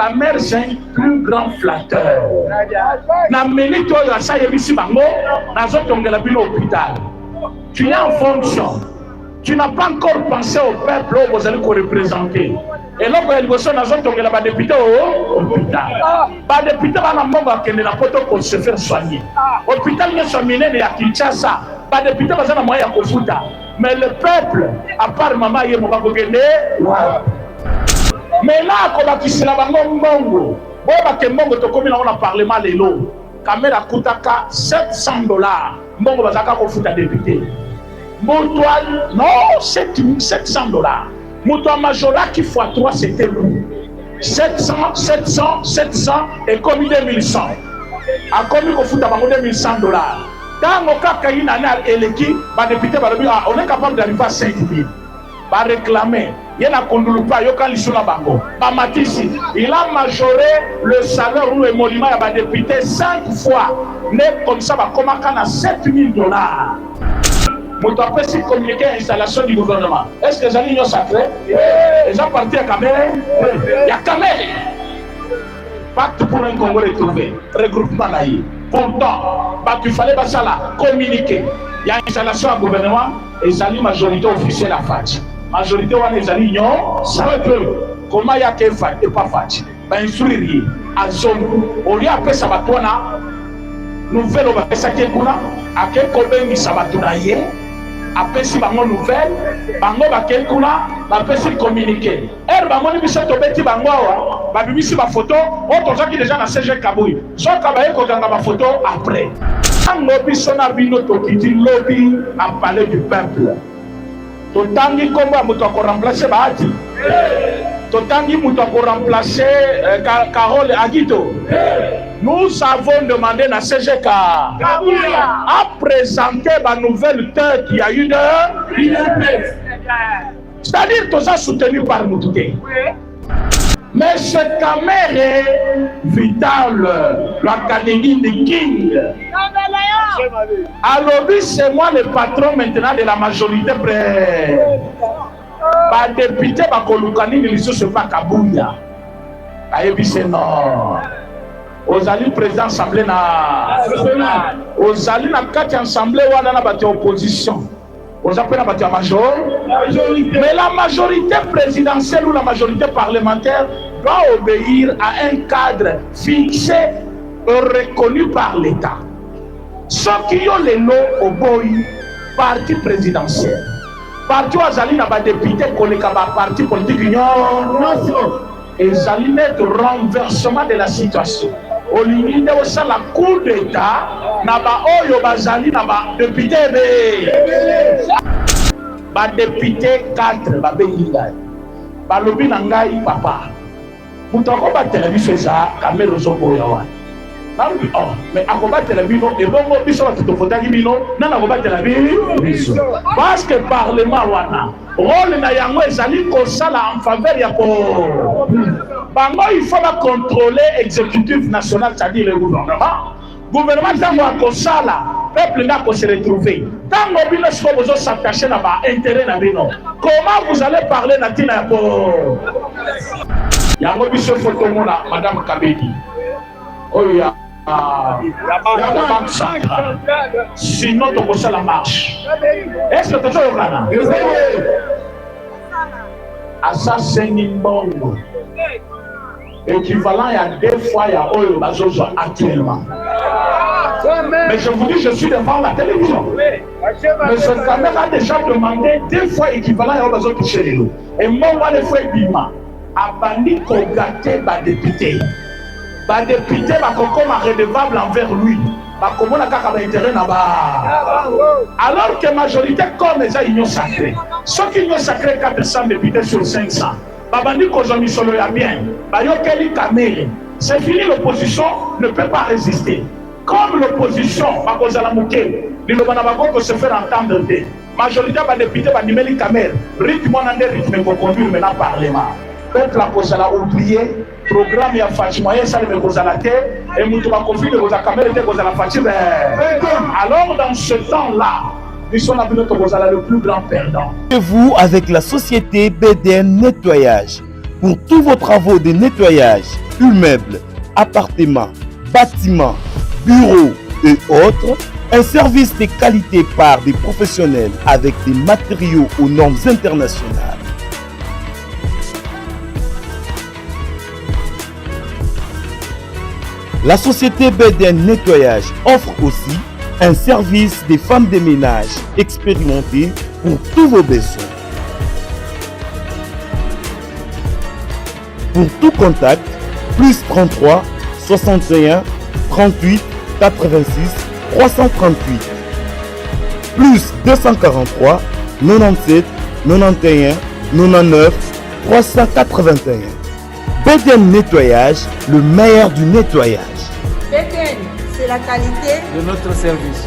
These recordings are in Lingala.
Kamer, c'est un plus grand flatteur. Na minute oyo asa yebisi bango nazotongela bino hôpital. Tu es en fonction. Tu n'as pas encore pensé au peuple où vous allez représenter. Et là, vous allez voir les députés au hôpital. Les députés vont se faire soigner. L'hôpital est soigné à Kinshasa. Les députés vont moyen à Kofuta. Mais le peuple, à part maman, il va gagner. Mais là, quand on a Mongo, on a parlé mal de l'eau. Kamera Koutaka, $700. Mongo va Kofuta député. Moutouane, non, $700. Moutouane Majora qui fois 3, c'était lui. 700 et comme 2100. A commis qu'on fout à $2100. Dans le cas qu'il y a un éleki, député on est capable d'arriver à 5 000. Va réclamer. Il y a un condulupa, il y a un lisson à Bango. Matisi, il a majoré le salaire ou le monument à député 5 fois. Mais comme ça, va commencer à $7 000. Vous avez aussi communiqué à l'installation du gouvernement. Est-ce que les gens sont sacrés? Les gens partis à Kamel? Il y a Kamel. Pacte pour un Congo retrouvé. Regroupement naïf. Pourtant, il fallait communiquer. Il y a installation au gouvernement et il y a une majorité officielle à FATI. Majorité ou les alignants, ça veut comment il y a qu'un FATI et pas FATI. Ben, instruire à zone. Au lieu de ça, nouvelle, on va faire ça qui est à quel combien ça va tourner. Après si bango nouvelle, bango bakel kuna, après si communiquer. Bango ni biso tobeti bango wa, ba bimisi ba photo, on toza ki déjà na CG Kaboui. So kabaye ko ganga ba photo après. Bango biso na bino to kiti lobby à parler du peuple. Totangi komba muto ko remplacer Baati. Totangi muto ko remplacer Carole Agito. Nous avons demandé à CGK à présenter la nouvelle tête qui a eu de c'est-à-dire que ça soutenu par nous tous. Mais ce Kamer est vital, l'académie de King. Alors lui, c'est moi le patron maintenant de la majorité près. Les députés de Kolukani ne sont pas Kabouya. C'est non. Ozali président assemblée na Ozali na kati assemblée wana na bati opposition. Ozapé na bati major. Mais la majorité présidentielle ou la majorité parlementaire doit obéir à un cadre fixé et reconnu par l'État. Ceux qui ont les noms au boy parti présidentiel. Parti Ozali na ba député koleka ba parti politique union. Et Zali net renversement de la situation. Au limite de la cour d'État, naba oyo bazali naba député ba député 4 ba benga ba lobi nangai papa mutako ba télévision ça caméra zoko yawa nabi oh mais akoba télévision et bongo biso ba tutofotaki bino nana akoba télévision parce que parlement wana rôle na yango ezali ko sala en faveur ya ko bango il faut contrôler l'exécutif national, c'est-à-dire le gouvernement. Gouvernement tango akosala, peuple n'a qu'à se retrouver. Tango bino siko bozo s'attacher na ba intérêt na bino. Comment vous allez parler na tina po? Yango biso photo mona madame Kabedi. Oh ya la banque centrale. Sinon tu kosala la marche. Est-ce que tu as yokana? Assassin Bongo. Équivalent il y a 2 fois il y a Oyo Bazozo actuellement. Mais je vous dis, je suis devant la télévision. Mais ce caméra a déjà demandé 2 fois équivalent à Oyo Bazozo chez nous. Et moi, les fois Bima a banni pour gâter ma député. Ma député va comme redevable envers lui. Comment on a intérêt là-bas. Alors que majorité comme les unions sacrées. Ceux qui ont sacré 400 députés sur 500. Babandi Kozomi Solo ya bien. Bayokeli Kamere. C'est fini, l'opposition ne peut pas résister. Comme l'opposition, Bakozala Mouké, l'Ilobanabago peut se faire entendre. Majorité des députés Banimeli Kamere. Rythme en rythme pour conduire maintenant Parlement. Peuple la Kozala oublié. Programme ya Fatima ça le Kozala et Moutouba Kofi de Kozala Kamere de Kozala Fatima. Alors dans ce temps-là, nous sommes le plus grand perdant. Et vous avec la société BDN Nettoyage. Pour tous vos travaux de nettoyage, immeubles, appartements, bâtiments, bureaux et autres, un service de qualité par des professionnels avec des matériaux aux normes internationales. La société BDN Nettoyage offre aussi un service des femmes de ménage expérimentées pour tous vos besoins. Pour tout contact, plus 33 61 38 86 338, plus 243 97 91 99 381. BDN Nettoyage, le meilleur du nettoyage. BDN, c'est la qualité de notre service.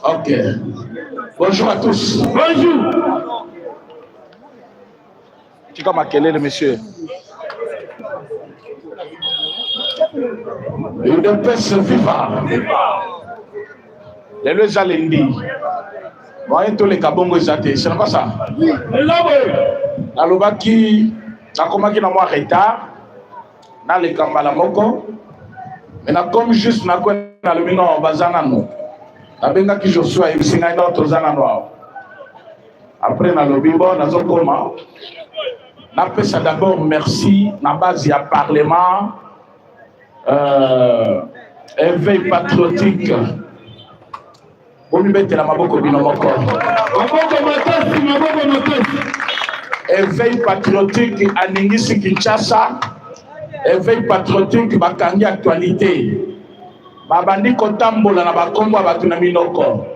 Ok. Bonjour à tous. Bonjour. Tu vas m'accueillir, le monsieur. Une peste viva. Les deux alendi. Voyez tous les kabongo zaté. C'est pas ça. Alobaki, nakomaki na moi retard. Na le kambala moko. Mais na comme juste na quoi na le mino bazana no. Nabenga ki Joshua ebisinga ina tozana no. Après na lobibo na zokoma. Na pesa d'abord merci na base ya parlement. Éveil patriotique. Éveil patriotique à Ningisi Kinshasa. Éveil patriotique bakangi actualité. Babandi kotambola na bakombo batuna minoko.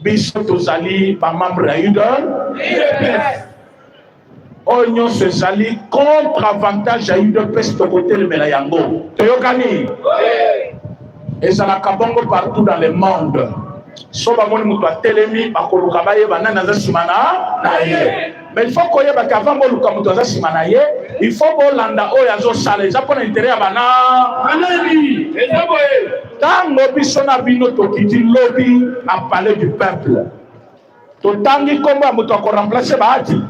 Biso tozali ba membre ya UDPS. Oignon se sali contre avantage à UDPS de côté le Melayango. Toyokani. Et ça n'a qu'à bongo partout dans le monde. Soba moni mutu atelemi bakoluka baye banana za simana na ye. Mais il faut koyeba qu'avant boluka mutu za simana ye, il faut bolanda oyo azosala eza pona intérêt ya bana banani. Eza boye. Tango biso na bino tokiti lobby na palais du peuple. Totangi kombo ya mutu ko remplacer baati.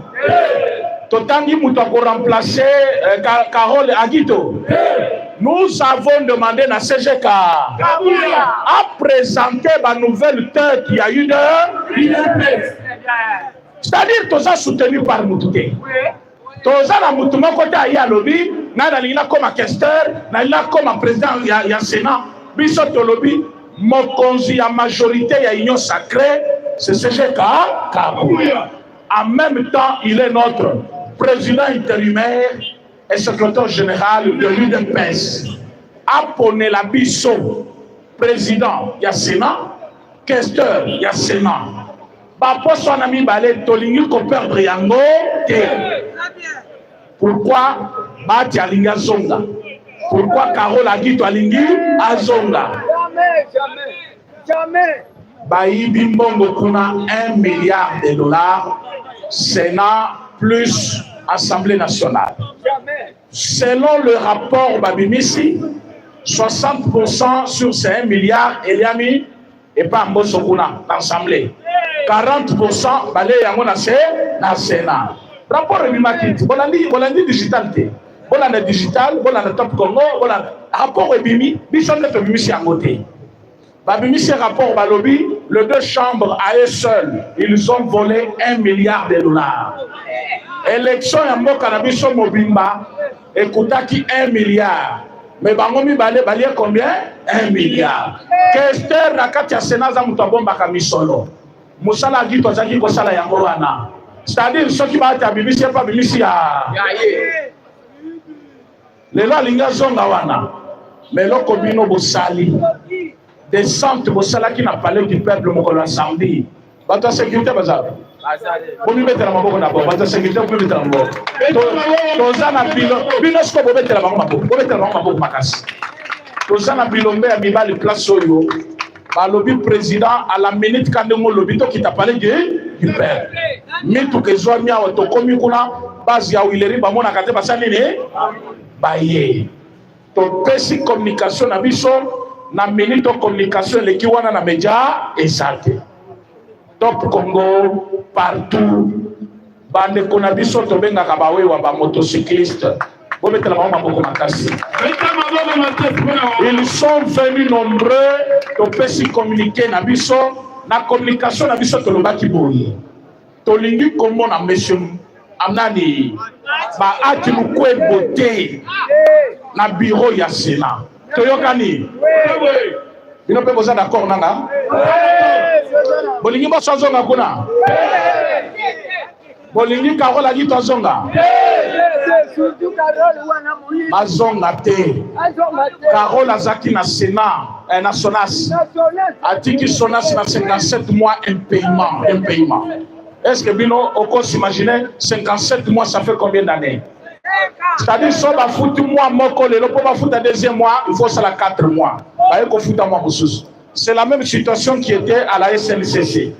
Totangi mutu ko remplacer Carole Aguito. Nous avons demandé à CGK à présenter la nouvelle tête qu'il y a eu de l'UDPS. C'est-à-dire que ça soutenu par Moutouté. Toza na Moutouma côté à lobby, na dalina comme questeur, na dalina comme président ya Sénat, biso to lobby, mokonzi ya majorité ya union sacrée, c'est CGK Kabuya. En même temps, il est notre président intérimaire et secrétaire général de l'UDPS. Appone la biso, président, il y a Sénat, questeur, il y a Sénat. Papa son ami Balé, Tolingi, Copper Briango, pourquoi Bati Alinga Zonga? Pourquoi Carole Aguito Alingi Azonga? Jamais. Baï Bimbongo Kuna, 1 milliard de dollars, Sénat plus Assemblée nationale. Selon le rapport Babimisi, 60% sur ces 1 milliard, Eliami et pas Mbosokuna, l'Assemblée. 40% balé yango na Sénat. Rapport Ebimakiti, bolandi digital te. Bolanda digital, bolanda Top Congo, bolanda rapport Ebimi, bison de Bimisi yangote. Babimisi rapport Balobi, les deux chambres à eux seuls, ils ont volé 1 milliard de dollars. Élection Yambo Kanabiso Mobimba, écoutaki 1 milliard. Mais Bangomi Balé combien? 1 milliard. Kester Nakatia Sénat Zamutabomba Kamisolo. Moussala Gito Zaki Kosala Yangoana. C'est-à-dire ceux qui battent à Bibisi, pas Bibisi à. Les lois zonga wana. Mais l'autre bino bosali. Descente bosala qui n'a parlé du peuple mokola samedi. Bata sécurité bazar. Pour nous mettre la maboko d'abord. Bata sécurité pour nous mettre la maboko. Tozana bilo. Bino sko bo mettre la maboko. Bo mettre la maboko makasi. Tozana bilombe ya bibali place oyo. Ba lobby président à la minute quand on lobby to qui t'a parlé du père. Mais tout que zo mi awo to komi kuna base ya wileri ba mona kate basani ne. Ba ye. To pesi communication na biso na minute de communication les qui wana na média et santé. Top Congo partout. Bande kona biso to benga kabawe wa ba motocycliste. Ils sont venus nombreux to pesi communiquer na biso na communication na biso to lobaki boyi. To lingi komo na monsieur amnani ba ati mukwe beauté na bureau ya Sénat. Toyokani. Bino pe boza d'accord nanga? Bolingi ba sozonga kuna. Bolingi karola gi tozonga. Mazonga te. Karola zaki na Sénat, na Sonas. Atiki Sonas na 57 mois impayement. Est-ce que Bino Oko s'imaginer 57 mois ça fait combien d'années? C'est-à-dire si on va foutre moi moko lelo pour va foutre deuxième mois, il faut ça la 4 mois. C'est la même situation qui était à la SNCC.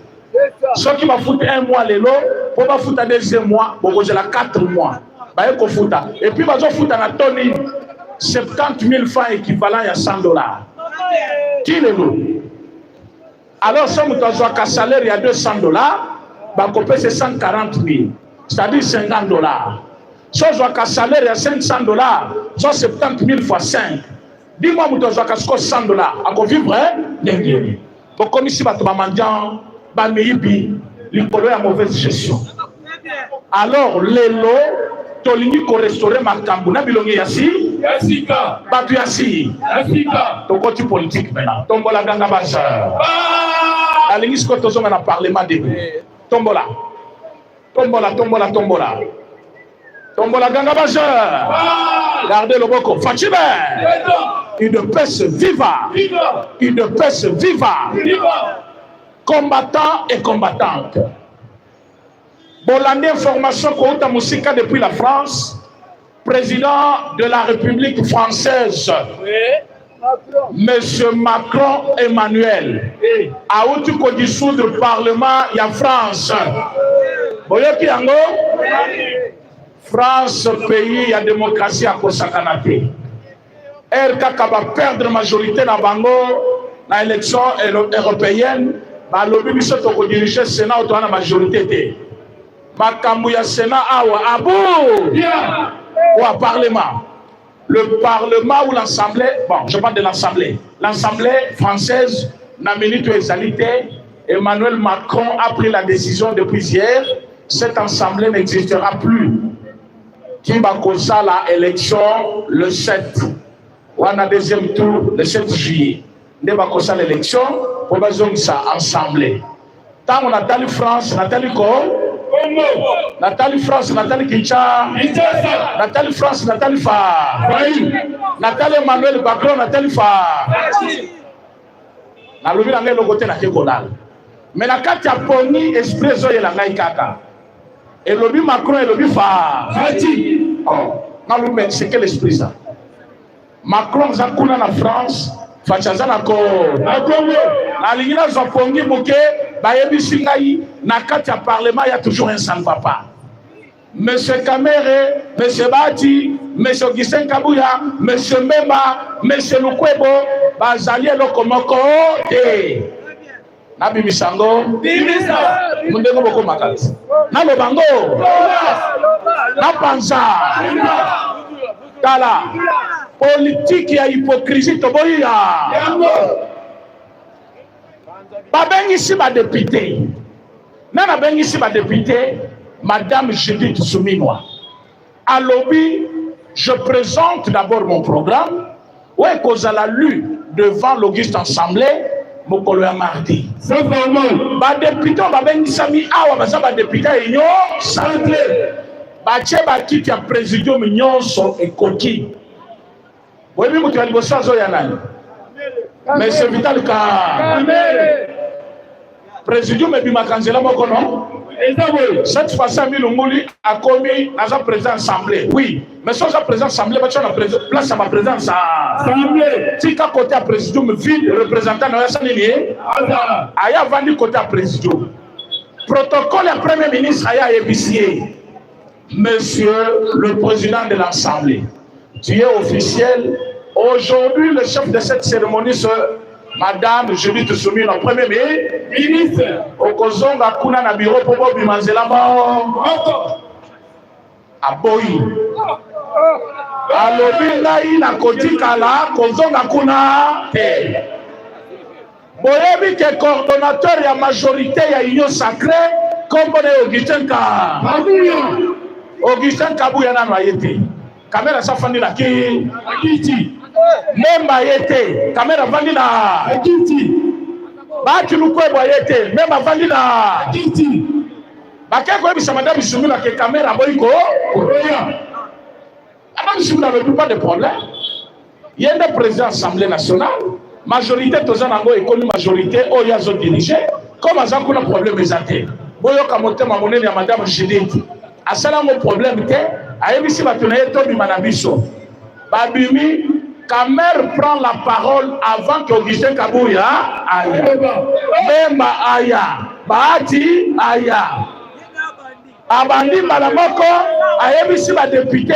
Ceux qui va foutre un mois lelo pour va foutre deuxième mois, bon j'ai la 4 mois. Et puis va foutre na toni 70 000 francs équivalent à $100. Qui le loue? Alors si on a un salaire il y a $200, bah copier c'est 140 000, c'est-à-dire $50. Si on a un salaire il y a $500, soit 70 000 fois 5. Dis-moi, tu as $100. À vivre, hein? Bon, comme ici, tu vas manger, il y a mauvaise gestion. Alors, les lots, tu as restaurer ma cambouna, bilongi yasi, batu yasi, ton côté politique maintenant. Tombola ganga basa. La ligne ce que tu as parlement de tombola. Tombola ganga basa. Gardez le boko. Fatime. Une peste viva. Une peste viva. Combattant et combattante. Bolande information qu'on a musica depuis la France. Président de la République française. Monsieur Macron Emmanuel. A où tu peux dissoudre le Parlement, il y a France. Boyoki yango. France, pays, il y a démocratie à Kosakanate. RK va perdre majorité dans Bango, dans l'élection européenne, dans le but de diriger le Sénat ou la majorité. Makamouya Sénat à Abou ou à Parlement. Le Parlement ou l'Assemblée, bon, je parle de l'Assemblée. L'Assemblée française n'a minute égalité. Emmanuel Macron a pris la décision depuis hier. Cette Assemblée n'existera plus. Qui va causer la élection le 7 ou en deuxième tour le 7 juillet. On va causer l'élection pour besoin ça ensemble. Tant on a Nathalie France, Nathalie Congo, Nathalie France, Nathalie Kincha, Nathalie France, Nathalie Fa, Nathalie Emmanuel Macron, Nathalie Fa. Na lobi na côté na kekonal. Mais la carte a poni esprit zo la ngai kaka. Et lobby Macron et lobby Fa. Non, c'est quel esprit ça? Macron zakuna na France, fachaza na Congo. Na lingina zopongi buke, bayebi singai, na kati ya parlement il y a toujours un sans papa. Monsieur Kamere, Monsieur Bati, Monsieur Augustin Kabouya, Monsieur Mbemba, Monsieur Lukwebo, bazali lokomoko te. Na bimisango, mundeko boko makati. Na lobango, na panza, tala, politique ya hypocrisie toboya. Babengi si ba député. Nana bengi si ba député, Madame Judith Souminwa. À lobby, je présente d'abord mon programme. Ouais, cause à la lu devant l'Auguste Assemblée. mokolo ya mardi. Ba député ba bengisami awa baza ba député union centrale. Ba tie ba kiti ya présidium nyonso ekoki. Boyebi mutu ya liboso azo ya nani? Monsieur Vital Ka. Présidium ebimaka nzela moko non? Cette fois-ci, Milunguli a commis la présidence assemblée. Oui, mais sans la présidence assemblée, place à ma présence assemblée. Si qu'à côté à présidium vide, représentant de la Saninier, Aya vendu côté à présidium. Protocole à premier ministre Aya épicier. Monsieur le président de l'Assemblée, tu es officiel. Aujourd'hui, le chef de cette cérémonie, Madame Judith Soumi, le premier ministre, Okozonga Kuna na bureau pour Bobi Manzela Aboyi. Alobinga na kotikala Kozonga Kuna te. Boyebi ke coordonnateur ya majorité ya Union Sacrée comme Augustin Kabuya na noyete. Kamera safandi la kiti. Memba yete kamera vandi na kiti batu lukwebo yete memba vandi na kiti bakeko ebisa madame Bisumila ke kamera boyiko madame Bisumila ne pas de problème yende président assemblée nationale majorité tozanango économie majorité oyo azo diriger comme azango na problème ezate boyoka motema monene ya madame Judith asalango problème te ayebisi bato na ye tobi manabiso babimi Kamer prend la parole avant qu'Augustin Kabuya aille. Même aya. Bahati aya. Abandi Malamoko, ayebisi ma député,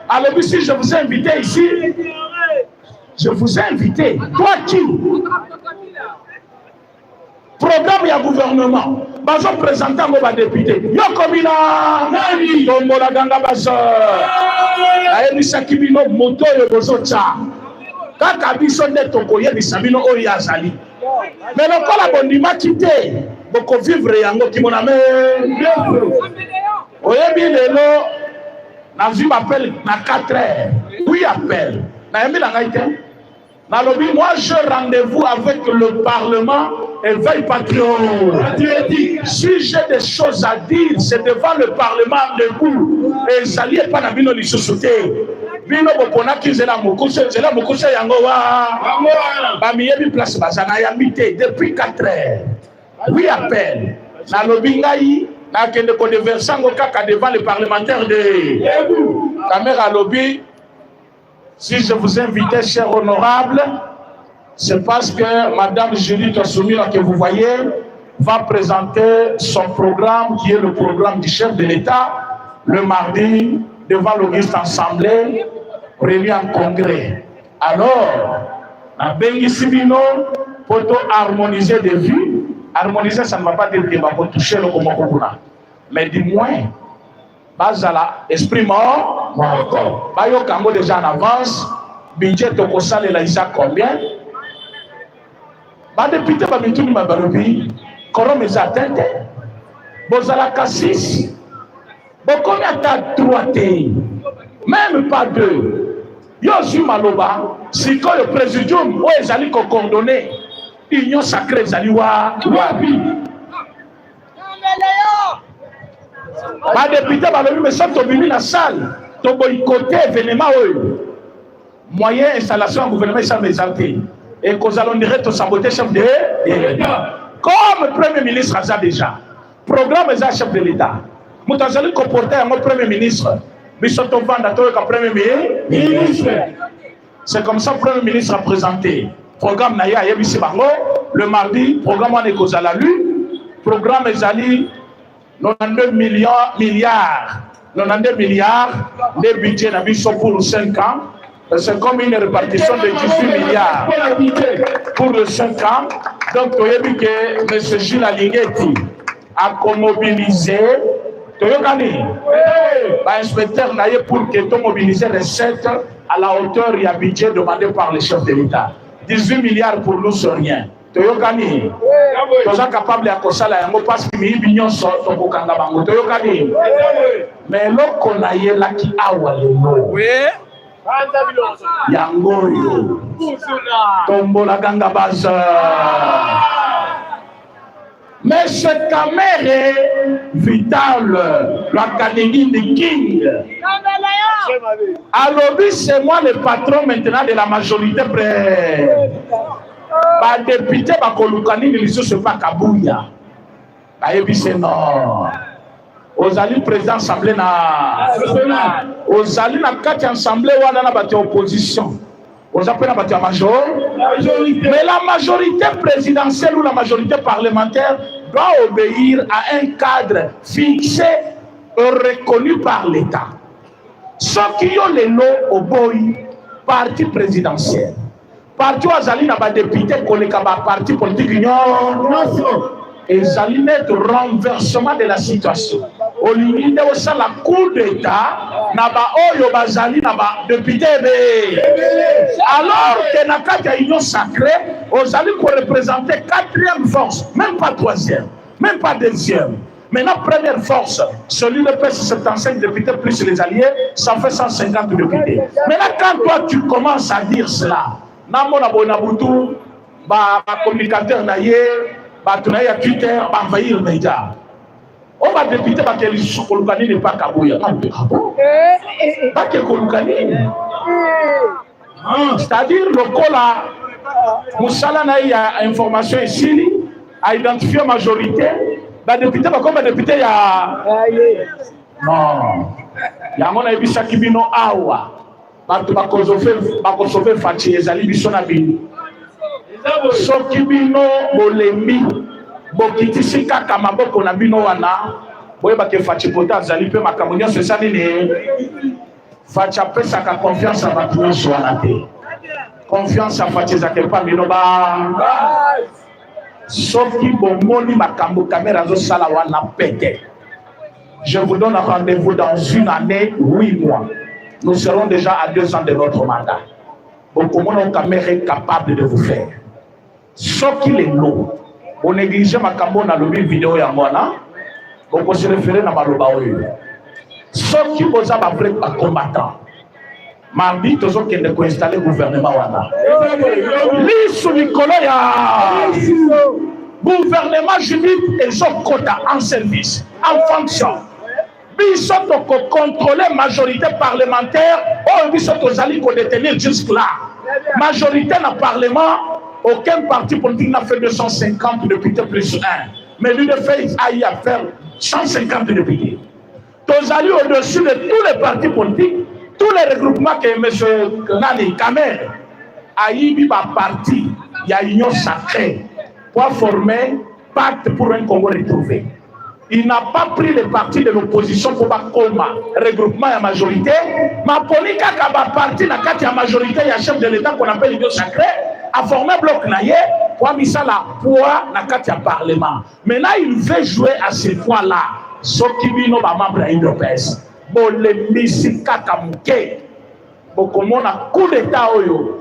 alebisi je vous ai invité ici. Je vous ai invité. Toi qui? Programme ya gouvernement. Bazo présentant ma député. Yo komina nani tombola ganga baso. Ayebisa kibino moto yo bozo cha. Kaka biso nde tokoyebisa bino oyo azali. Mais lokola bondima kite boko vivre yango kimona me. Oyebi lelo na vi m'appelle na 4 heures. Oui appel. Na yembi na ngai te. Na lobi moi je rendez-vous avec le Parlement et veille patriotique. Si j'ai des choses à dire, c'est devant le Parlement debout. Et ça lié pas na bino lisosute. Bino bopona kizela mokuse yango wa ba miyebi place bazana yambite depuis 4 heures. Oui appel. Na lobingai na kende ko déversango kaka devant les parlementaires de caméra lobby. Si je vous invitais, chers honorables, c'est parce que Madame Judith Soumila que vous voyez va présenter son programme qui est le programme du chef de l'État le mardi devant l'Auguste Assemblée réunie en congrès. Alors, la Bengisibino pour harmoniser des vues. Harmoniser, ça ne va pas dire qu'il va toucher le Komokoguna. Mais du moins, Bazala, esprit mort, Bayo Kango déjà en avance, budget de Kosal et Laïsa combien? Ba député ba mituni mabarobi, korom les atteinte, Bozala Kassis, Bokomi ata 3 te, même pas 2. Yo suis maloba, si quand le présidium, où ils allaient coordonner, Union Sacrée, ils allaient wapi. Ma député balobi me sont obligés la salle to boycotter événement moyen installation du gouvernement ça m'exalter et qu'on allons dire to saboter chef de comme premier ministre a déjà programme est chef de l'État mutazali comporter un premier ministre bisoto vanda to ka premier ministre c'est comme ça premier ministre a présenté programme na ya yebisi bango le mardi programme on est kozala lu programme ezali 92 milliards de budget pour 5 ans. C'est comme une répartition de 18 milliards pour les 5 ans. Donc, vous avez vu que M. Gilles Aligeti a mobilisé l'inspecteur pour que tu mobilises les recettes à la hauteur et à budget demandé par le chef de l'État. 18 milliards pour nous, c'est rien. Toyokani toza capable ya kosala yango parce que miyibi nyonso tokokanga bango toyokani mais loko na ye laki awa lelo Yangoyo. Tombola ganga basa. Mais cette caméra Vital, l'Académie de King. Alors, c'est moi le patron maintenant de la majorité près. Bah, député, bah, Kolukani, ne se pas Kabouya. Bah, c'est non. Aux alliés président assemblée na. Aux alliés na 4 assemblées, on a battu opposition. On appelle la majorité. Mais la majorité présidentielle ou la majorité parlementaire doit obéir à un cadre fixé et reconnu par l'État. Ceux qui ont les lots au boy, parti présidentiel. Parti aux alliés n'a pas député, parti politique union. Et Zali net renversement de la situation. Au limite de la cour d'État, naba oyo bazali naba député. Alors que nakata union sacrée, aux alliés pour représenter 4e force, même pas 3e, même pas 2e. Maintenant, première force, celui de PS75 députés plus les alliés, ça fait 150 députés. Maintenant, quand toi tu commences à dire cela, Namona Bonabutu, ba communicateur naïe, tu n'as Twitter, envahir les médias. On va député parce que le Kolukani n'est pas Kabouya. Pas que Kolukani. C'est-à-dire le Kola, Moussala n'a eu information ici, a identifié la majorité. Le député, comme le député, il y a. Non. Il y a un émission qui vient à Awa. Il y a un sauver Fatih, il y a un soki bino bolembi bokitisi kaka maboko na bino wana boyeba ke Fatipota azali pe makambo nyonso esali ne Fatia pesaka confiance à bato nyonso wana te confiance à Fatia ezake pa bino ba soki bomoni makambo caméra zosala wana pete. Je vous donne rendez-vous dans 1 année 8 mois. Nous serons déjà à 2 ans de notre mandat. Donc comment on caméra est capable de vous faire. Sauf qu'il est lourd. On néglige ma cambo dans le vidéo ya mwana. On peut se référer à ma loba. Sauf qu'il pose un vrai combattant. Mardi, tous ceux qui ont installé le gouvernement wana. L'issue Nicolas ya gouvernement juridique et son quota en service, en fonction. Ils sont contrôler majorité parlementaire. Oh, ils sont aux alliés qu'on détenir jusque là. Majorité dans le Parlement. Aucun parti politique n'a fait 250 députés plus 1. Mais lui, de fait, il a fait 150 députés. Tous alliés au-dessus de tous les partis politiques, tous les regroupements que M. Nani Kamer a eu par parti, il y a une union sacrée pour former pacte pour un Congo retrouvé. Il n'a pas pris le parti de l'opposition pour pas coma regroupement à majorité. Mais pour les parti na kati à majorité, il y a chef de l'État qu'on appelle l'union sacrée a formé bloc naïe pour mis ça la poids na kati à parlement. Maintenant il veut jouer à ce point-là. Ce qui vient nos membres INDOPES. Bon les misika kamuke. Bon comme on a coup d'État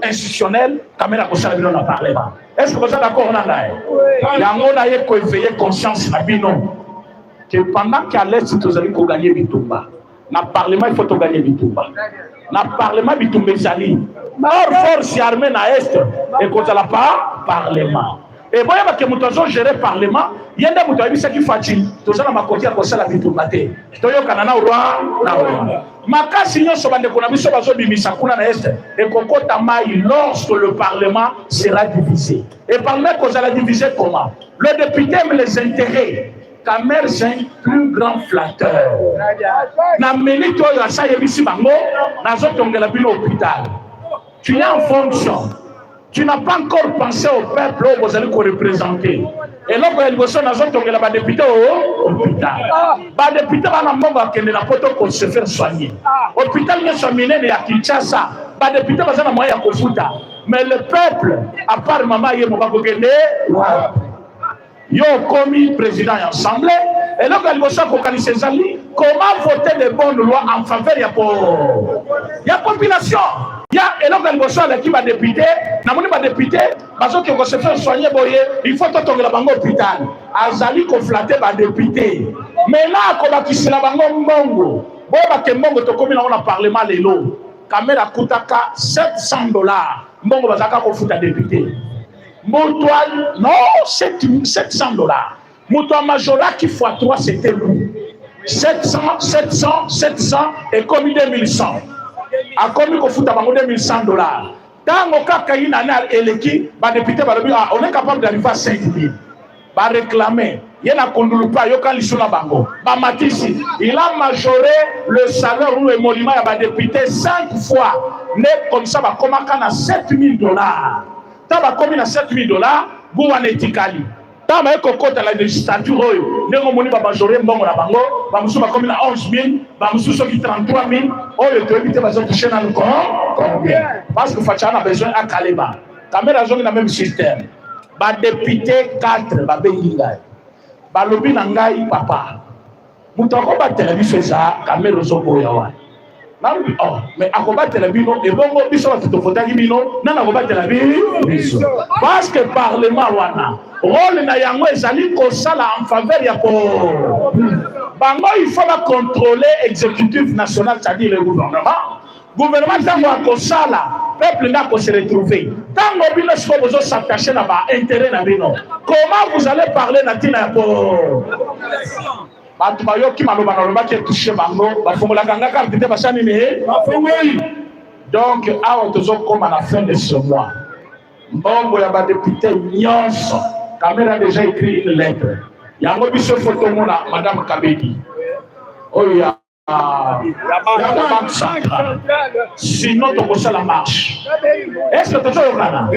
institutionnel, caméra comme ça dans le parlement. Est-ce que vous êtes d'accord on a là? Il y a un naïe qui éveiller conscience à bino. Que pendant qu'à l'Est, vous allez gagner Bitumba. Dans le Parlement, il faut gagner Bitumba. Dans le Parlement, Bitumba est allé. Or, force armée dans l'Est, et qu'on n'a pas Parlement. Et bon, il y a que nous gérer le Parlement, il y a des gens qui font facile. Tout ça, on va continuer à faire la Bitumba. Tu vois, Canada, au roi. Makasi, nous sommes des économies, nous sommes des misakuna dans l'Est. Et qu'on compte à maille lorsque le Parlement sera divisé. Et Parlement, qu'on va diviser comment? Le député aime les intérêts. Kamer, c'est un plus grand flatteur. Na minute où il y a ici, hôpital. Tu es en fonction. Tu n'as pas encore pensé au peuple où vous allez représenter. Et là, vous avez député au hôpital. Les députés vont se faire soigner. L'hôpital est soigné à Kinshasa. Les députés vont moyen à Kofuta. Mais le peuple, à part maman, il va Yo commis président et assemblée, et là, comment voter des bonnes lois en faveur de la population? Et là, l'équipe va député, député, parce qu'on se fait soigner, il faut que la banque hôpital. Azali qu'on flatte va député. Mais là, comme qui se la banque mongo, bon, que mongo, on a parlé mal et l'eau. caméra coûtaka $700. Mbongo bazaka kofuta député. Moutouan, non, $700. Moutouan majora qui fois 3 c'était lui. 700 et comme 2100. A comme kofuta bango $2100. Tango kaka ina na eleki, ba député ba on est capable d'arriver à 5000. Ba réclamer. Il y a un kondulupa yoka lisuna bango. Ba matisi, il a majoré le salaire ou le monument à ba député 5 fois. Mais comme ça ba komaka na $7000. Taba komi na $7000, buwa netikali. Taba eko kota la législature oyo. Nengo moni ba majoré mbongo na bango, ba musu ba komi na 11000, ba musu soki 33000, oyo to éviter ba zo toucher na combien. Parce que Fachana a besoin à Kaleba. Caméra zone na même système. Ba député 4 ba benginga. Ba lobi na ngai papa. Mutako ba télévision ça caméra zo boya wa. Nabi oh mais akoba télévision et bongo biso ba to fotaki bino na akoba télévision. Parce que parlement wana rôle na yango ezali ko sala en faveur ya ko bango il faut ba contrôler exécutif national, c'est-à-dire le gouvernement. Gouvernement tango akosala peuple n'a se retrouver tango bino siko bozo s'attacher na ba intérêt na bino. Comment vous allez parler na tina po batu bayoki maloba na loba ki toucher bango ba fongola kanga carte te basani ne ba fongoli. Donc awa tozo koma na fin de ce mois mbongo ya ba député nyonso caméra a déjà écrit une lettre yango biso photo mona madame Kabedi oya la banque centrale. Sinon, tu peux la marche. Est-ce que tu as un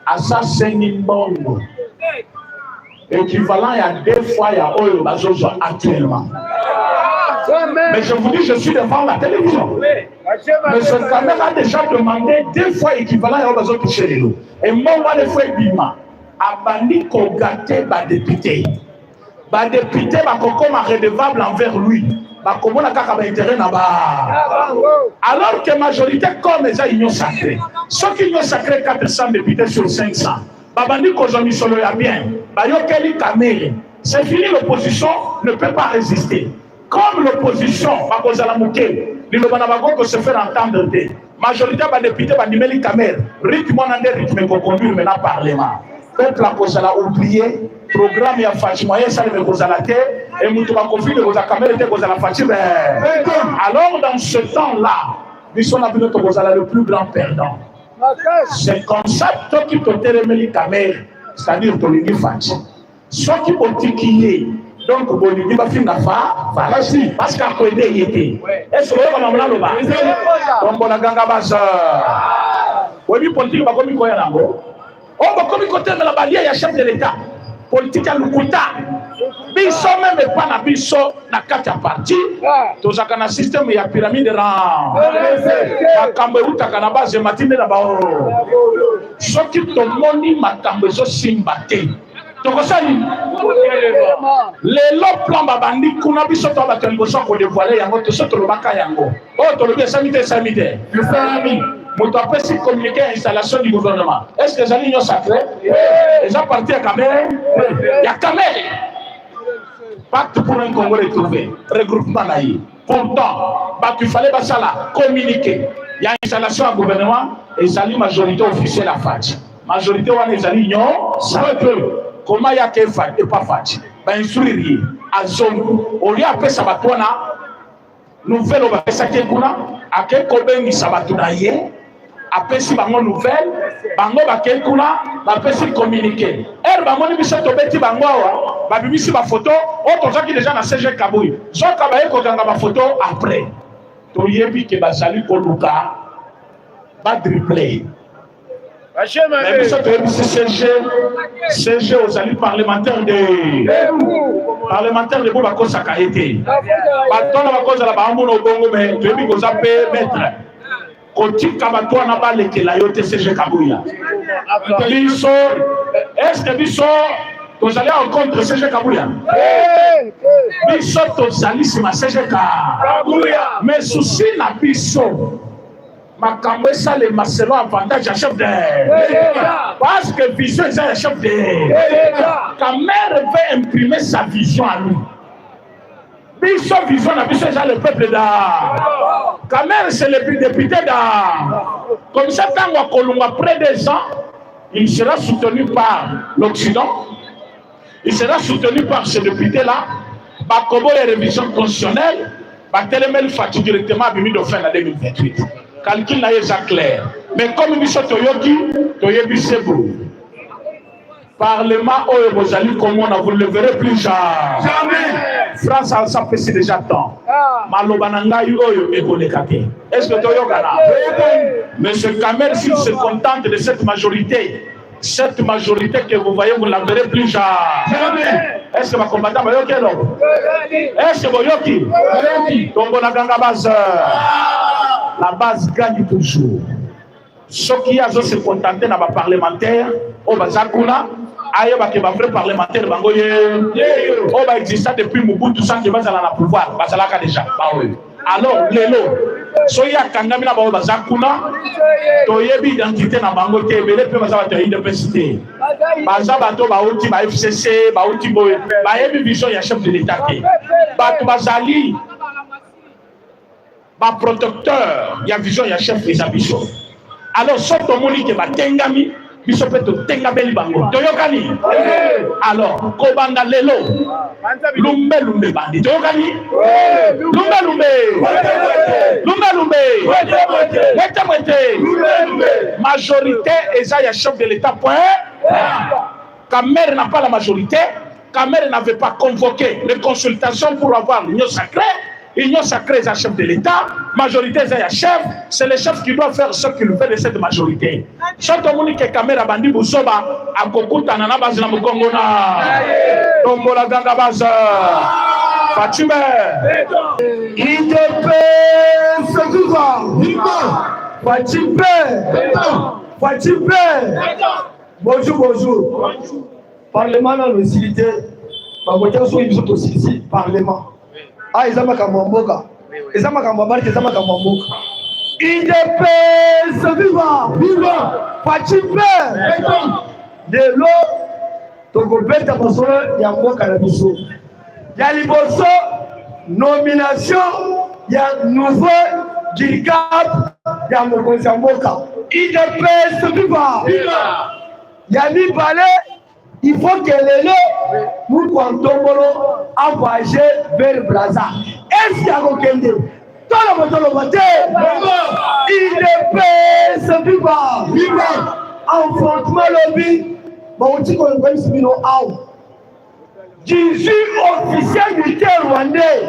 assassin bongo équivalent à 2 fois il y a Oyo Bazozo actuellement. Mais je vous dis, je suis devant la télévision. Mais ce caméra a déjà demandé 2 fois équivalent à Oyo Bazozo toucher les lots. Et moi, on va le faire bima. Abandi Kogate, ba député. Ba député ba kokoma redevable envers lui. Ba komona kaka ba intérêt na ba. Alors que majorité comme les union sacrée. Ceux qui union sacrée 400 députés sur 500. Ba bandi kozami solo ya bien. Ba yokeli kamere. C'est fini, l'opposition ne peut pas résister. Comme l'opposition ba kozala muke, lilobana ba ko se faire entendre de. Majorité ba député ba nimeli kamere. Rythme on ande rythme ko conduire maintenant parlement. Peuple a kozala oublié. Programme ya Fatima ça ne kozala te et mutu ba conflit de kozala caméra te kozala Fatima. Alors dans ce temps-là, nous sommes venus to kozala le plus grand perdant. C'est comme ça toi qui te remeli caméra, c'est-à-dire to lingi Fatima. Ceux qui ont tiqué donc bolingi ba finga fa parce qu'à ko aider yete. Est-ce que on va m'la loba? Donc on a ganga baza. Oui politique ba komi ko ya nango. On va komi côté de la barrière ya chef de l'État. Politique à l'Ukuta. Biso même pas na biso na kata parti. Tozaka na système ya pyramide rang. Makambo utaka na base matine na bao. Soki to moni makambo zo simbate. Tokosali. Lelo plan babandi kuna biso to batengo so ko dévoiler yango to so to lobaka yango. Oh to lobi samite. Le famille. Moto apesi communiquer à installation du gouvernement. Est-ce que les unions sacrées? Les gens partis à Kamere? Il y a Kamere. Pacte pour un Congo retrouvé. Regroupement naïf. Pourtant, il fallait communiquer. Il y a installation à gouvernement et il y a une majorité officielle à FATI. Majorité ou les unions sacrées. Comment il y a qu'un FATI et pas FATI? Instruire à zone. Au lieu de ça, nouvelle au Sakekuna, à quel coben Sabatounaye. Après si bango nouvelle bango bakel kuna ba pesi communiquer bango ni biso to beti bango ba bimisi ba photo o to zaki déjà na CG Kaboui zoka ba eko kanga ba photo après to yebi ke ba sali ko luka ba dribbler mais biso to yebi CG aux alliés parlementaires de Boba Kosaka été ba tona ba kozala ba amono bongo mais to yebi ko zape mettre Kotika batwa na ba lekela yo te CG Kabuya. Biso est-ce que biso tozali en contre CG Kabuya? Biso tozali sima CG Kabuya. Mais souci na biso makambo esale maselo avantage à chef de parce que vision est un chef de. Quand mère veut imprimer sa vision à nous. Biso vision na biso c'est le peuple d'A. Kamer c'est le député d'A. Comme ça, quand on colombe près des ans, il sera soutenu par l'Occident. Il sera soutenu par ce député-là. Bakobo les révisions constitutionnelles. Batelemel fatigue directement à Bimi de fin en 2028. Calcul là est clair. Mais comme Biso Toyoki, Toyebi Sebou. Parlement au Bozali, comme on a, vous ne le verrez plus jamais. France a s'apprécie déjà tant. Malobananga Yoyo et Bolekake. Est-ce que Toyogana? Monsieur Kamer, s'il se contente de cette majorité que vous voyez, vous ne la verrez plus jamais. Est-ce que ma combattant va yoki non? Est-ce que vous yoki? Donc on a gagné la base gagne toujours. Ceux qui ont se contenté dans les parlementaires, au Bazakuna, ailleurs que les vrais parlementaires, on va exister depuis Mobutu sans qu'ils soient dans le pouvoir. Bazalaka déjà. Alors, Lélo, soya kangami na Bazakuna, toyebi identité na bango te, belé pe bazaba université. Bazaba to baouti ba FCC, baouti boye, ba yebi vision ya chef de l'État te. Batu bazali, ba protecteur, ya vision ya chef des ambitions. Alors, soto moni ke batengami, biso pe to tengabeli bango. Toyokani. Alors, kobanga lelo. Lumbe bandi. Toyokani. Lumbe. Majorité eza ya chef de l'État point. Kamer n'a pas la majorité. Kamer n'avait pas convoqué les consultations pour avoir l'union sacrée. Union sacrée est un chef de l'État, majorité est un chef, c'est le chef qui doit faire ce qu'il fait de cette majorité. Chaque monde qui est caméra bandi Boussoba, à Kokuta, Nana Bazina Mukongona, Tombola Ganga Baza, Fatime, IDP, Fatime, bonjour. Parlement dans le cité, Parlement. Ah, ils ont ma camomboka. Ils ont ma camomboka. Ils ont ma camomboka. IDP, viva, Fatime. De l'eau, ton gobert a besoin d'Yamboka la biso. Yaliboso, nomination, y'a nouveau Gilgab, Yamboka. IDP, viva. Yami Balé. Il faut que les lots, nous comptons envoyer vers Brazza. Est-ce qu'il y a quelqu'un de il ne peut se vivre. Affrontement lobby. Bon, on dit qu'on va se vivre out. 18 officiels militaires rwandais.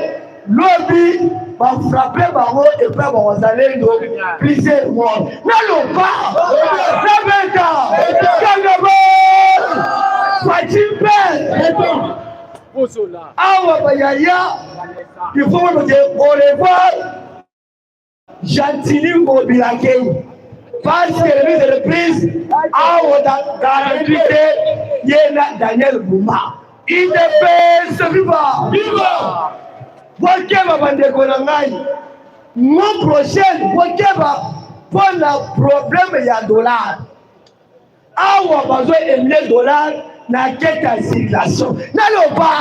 Lobby va frapper Baro et faire Bazalé de plusieurs mois. N'allons pas. Awa bayaya, il faut me dire au revoir. Gentili Mobilakei. Parce que le ministre de reprise, Awa dans la vie, Yéna Daniel Bouma. Il ne peut se vivre. Viva! Wakeba Bandekonangai. Mon prochain, Wakeba, pour le problème, il y a $. Awa besoin de $. Na quête de circulation. N'allons pas.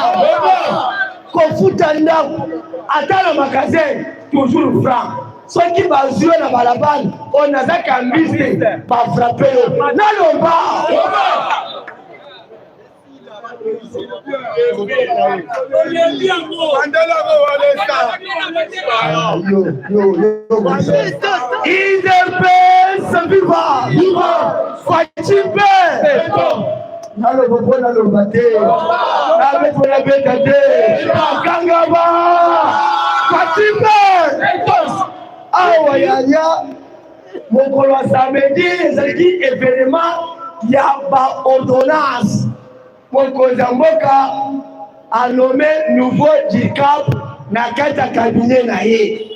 Kofuta ndam. Attends le magasin, toujours franc. Ceux qui vont jouer dans la balle, on a ça qu'un business, pas frapper. N'allons pas. Il devait se vivre. Fatime. Nalo bobo nalo bate, nalo bola bekate, kangaba, Fatime. Awa yaya, mokolo samedi, ezalaki événement ya ba ordonnance. Mokonza mboka a nommé nouveau Gilgab na kata cabinet na ye.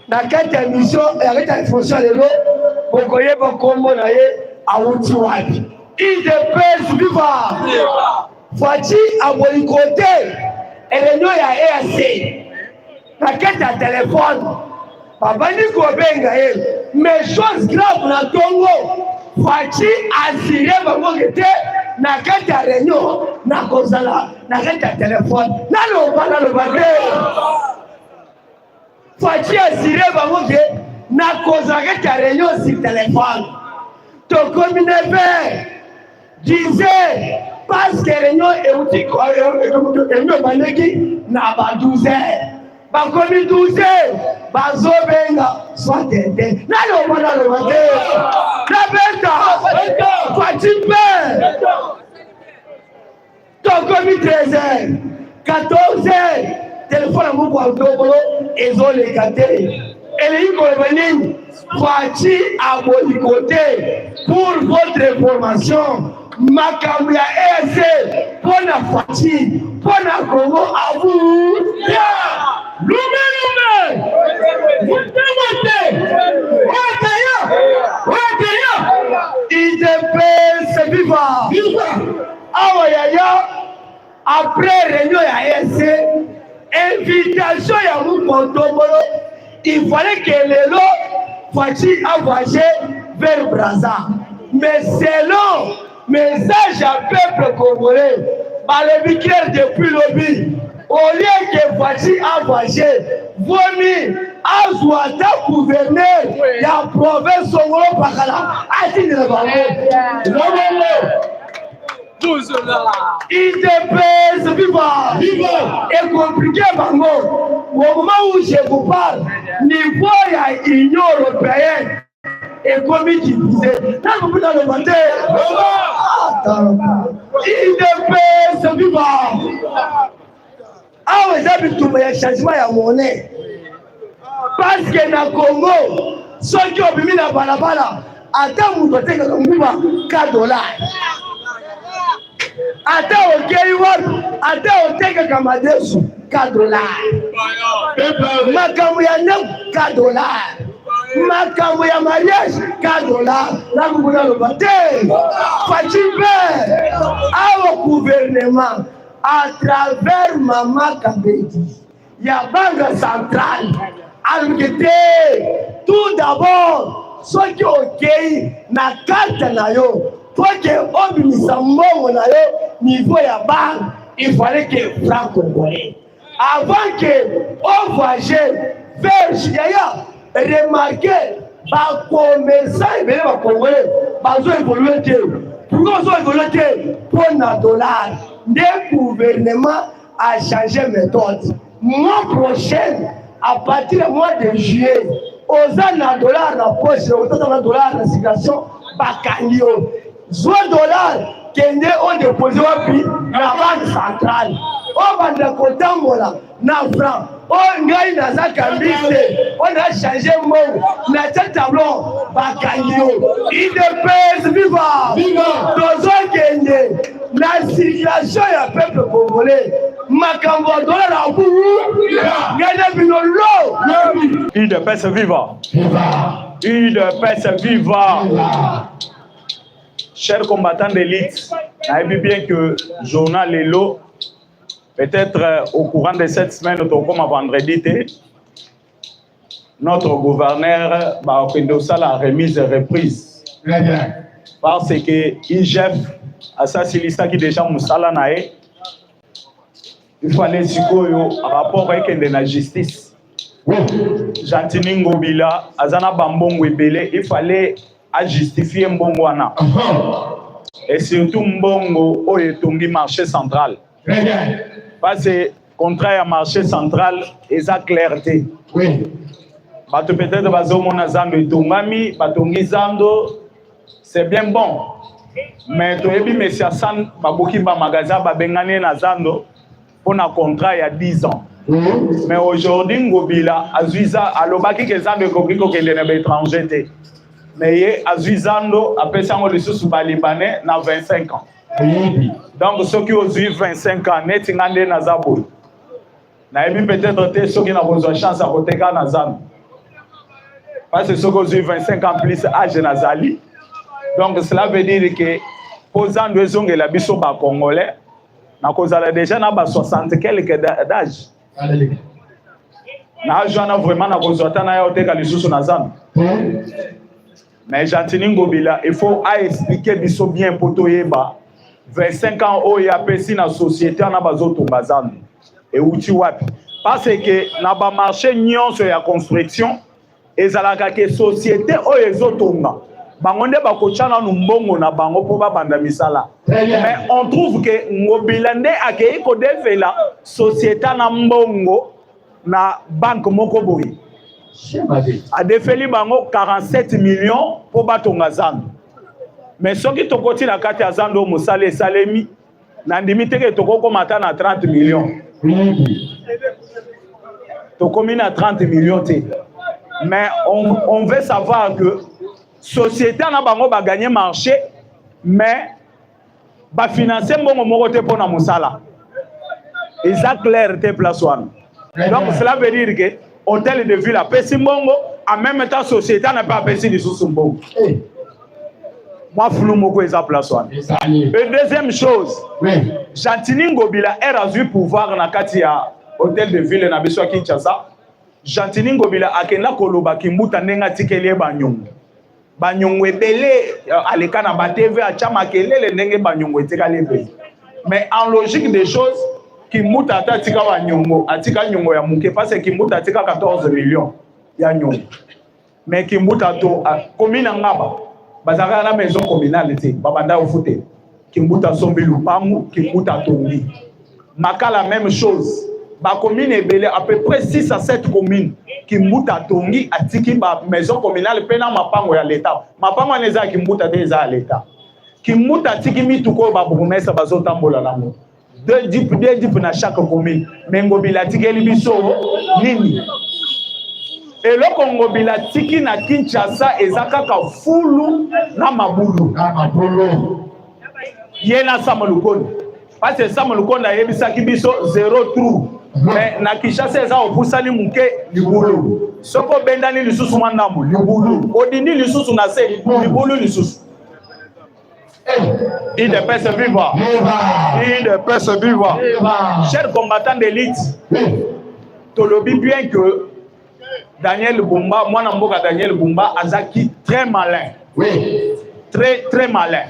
Na kata mission, ya kata fonction lelo, mokoye ba kombo na ye awuti wapi. Il dépêche vivre. Fati a boycotté réunion ya EAC. La quête à téléphone. Papa ni ko benga mais chose grave na Congo. Fati a tiré bango kete na kati ya réunion na kozala na kati ya telefone naloba te faci asire bango ke na kozala kati ya réunion sur telefone tokomi neve disait parce que réunion euti réunion bandeki na ba 12 heures bakomi 12 heures bazobenga soit tete naloba te nabeta faci mpe tokomi 13 heures 14 heures telefone moko adobolo ezoleka te eleyi koloba nini faci aboliko te pour votre information makambo ya EAC mpona faci mpona Congo abu lume IDPS viva awa yaya après réunion ya EAC invitation ya Mukontobolo il fallait que lelo faci a voyagé vers Brazza mais selon message à peuple congolais par le vicaire depuis lobby au lieu que faci a voyagé vomi azwata gouverneur ya province Songolo Pakala atindela bango IDPS viva et compliqué bango au moment où je vous parle niveau ya Union européenne et comme il disait dans le matin IDPS viva awa eza bitumba ya changement ya monnaie parce que na Congo soki obimi na balabala ata mutu atekaka nguba $4 ata okei wapi ata otekaka madesu $4 makambo ya ndeko $4 makambo ya mariage $4 nakokuna loba te faci mpe awa gouvernement à travers Mama Kabedi ya banque centrale alukete tout d'abord soki okei na karte na yo foke obimisa mbongo na yo niveau ya banque il fallait que franc congolais avant que on voyage vers yaya remarquer ba commerçant ebele ba congolais bazo évoluer te pourquoi bazo évoluer te pona dollar le gouvernement a changé méthode mois prochain à partir du mois de juillet aux $1 na poche aux $1 na circulation bakangi yo $0 kende on déposé wapi na banque centrale on banda kotambola na franc on ngai naza kambiste on a changé mot na tableau bakangi yo IDPS viva tozo kende la situation ya peuple congolais makambo $1 na bubu ngana bino lo IDPS viva IDPS viva. Chers combattants d'élite, je sais bien que journal Lelo, peut-être au courant de cette semaine, comme vendredi, notre gouverneur va la remise et reprise. Parce que IGF, assassiné qui déjà Moussala Nae, il fallait un rapport avec la justice. Jantini Ngobila, Azana Bambongo Ebele, il fallait à justifier Mbongwana. Et surtout Mbongo au Etongi marché central. Parce que contraire à marché central, et sa clarté. Bato peut-être bazomona zando etongami, batongi zando, c'est bien bon. Mais to ebi Messi Hassan baboki ba magasin ba bengane na zando pour un contrat il y a 10 ans. Mais aujourd'hui Ngobila azuiza alobaki ke zando ekokiko kende na étranger te. Mais ye azuizando apesa ngo lisusu ba libanais na 25 ans. Donc ceux qui ont 25 ans net ngande na zabo. Na ebi peut-être te ceux qui na besoin chance à koteka na zando. Parce que ceux qui ont 25 ans plus âge nazali. Donc cela veut dire que posant deux ongles la biso ba congolais na kozala déjà na ba 60 quelques d'âge. Na jona vraiment na kozota na yo teka lisusu na zando. Mais Jantini Ngobila il faut expliquer biso bien pour toyeba 25 ans oyo ya pesi na société na bazotonga zando euti wapi parce que na ba marché nyonso ya construction ezalaka ke société oyo ezotonga bango nde bakotiana nu mbongo na bango po babanda misala mais on trouve que Ngobila nde akei kodevela société na mbongo na banque moko boye adefeli bango 47 millions po batonga zando mais soki tokoti na kati ya zando mosala esalemi na ndimi teke tokokomata na 30 millions tokomi na 30 millions te mais on veut savoir que société na bango ba gagner marché mais ba financer mbongo moko te pona mosala eza clair te place wana donc cela veut dire que hôtel de ville a pesi mbongo en même temps société n'a pas pesi du sous mbongo moi flou moko eza place wana et deuxième chose Jantini Ngobila a eu pouvoir na kati ya hôtel de ville na biso Kinshasa Jantini Ngobila akenda koloba kimbuta ndenga tikeli banyongo ebele aleka na ba TV achama kelele ndenge banyongo etikali be mais en logique des choses kimbuta atika banyongo atika nyongo ya muke parce que kimbuta atika 14 millions ya nyongo mais kimbuta to commune ngaba bazaka na maison communale te babanda ofute kimbuta sombi lupamu kimbuta tongi makala même chose ba commune ebele à peu près 6 à 7 communes kimbuta tongi atiki ba maison communale pena mapango ya l'état mapango aneza kimbuta te za l'état kimbuta atiki mituko ba bourgmestre bazotambola nango deux dip na chaque commune Ngobila tikeli biso nini eloko Ngobila tiki na Kinshasa ezakaka fulu na mabulu yena Samalukonde parce que Samalukonde ayebisaki biso 0 trou mais na Kinshasa eza opusani muke libulu soko bendani lisusu mandamu libulu odini lisusu na se libulu lisusu il ne peut se vivre. Il ne peut se vivre. Chers combattants d'élite, tolobi bien que Daniel Bumba, moi n'amboka Daniel Bumba, azaki très malin. Oui. Très malin.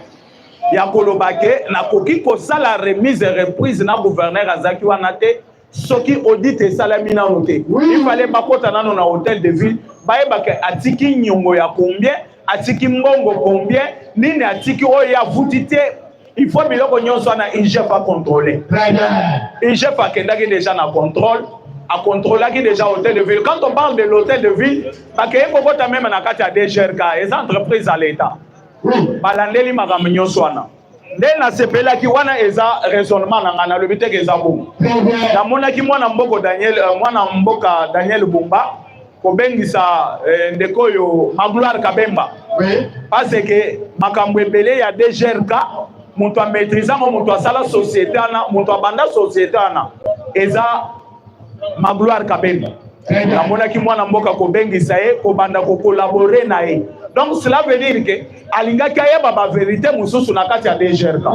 Yakolobake, na koki ko sala remise et reprise na gouverneur azaki wanate, soki audit et salamina noté. Il fallait bakota nano na hôtel de ville, baebake atiki nyongo ya combien? Atiki mbongo combien nini atiki oya vutite il faut biloko nyonso na IGF a contrôler IGF a kendaki déjà na contrôle a contrôlaki déjà hôtel de ville quand on parle de l'hôtel de ville bakeye kokota même na kati ya DGRK les entreprises à l'état balandeli makambo nyonso wana nde na sepelaki wana eza raisonnement na ngana lobi teke eza bongo namonaki mwana mboka Daniel Bumba kobengisa ndeko yo Magloire Kabemba parce que makambo ebele ya DGRK mutu a maîtriser mutu a sala société na mutu a banda société na eza Magloire Kabemba namonaki mwana mboka kobengisa ye kobanda ko collaborer na ye donc cela veut dire que alingaki ayeba ba vérité mususu na kati ya DGRK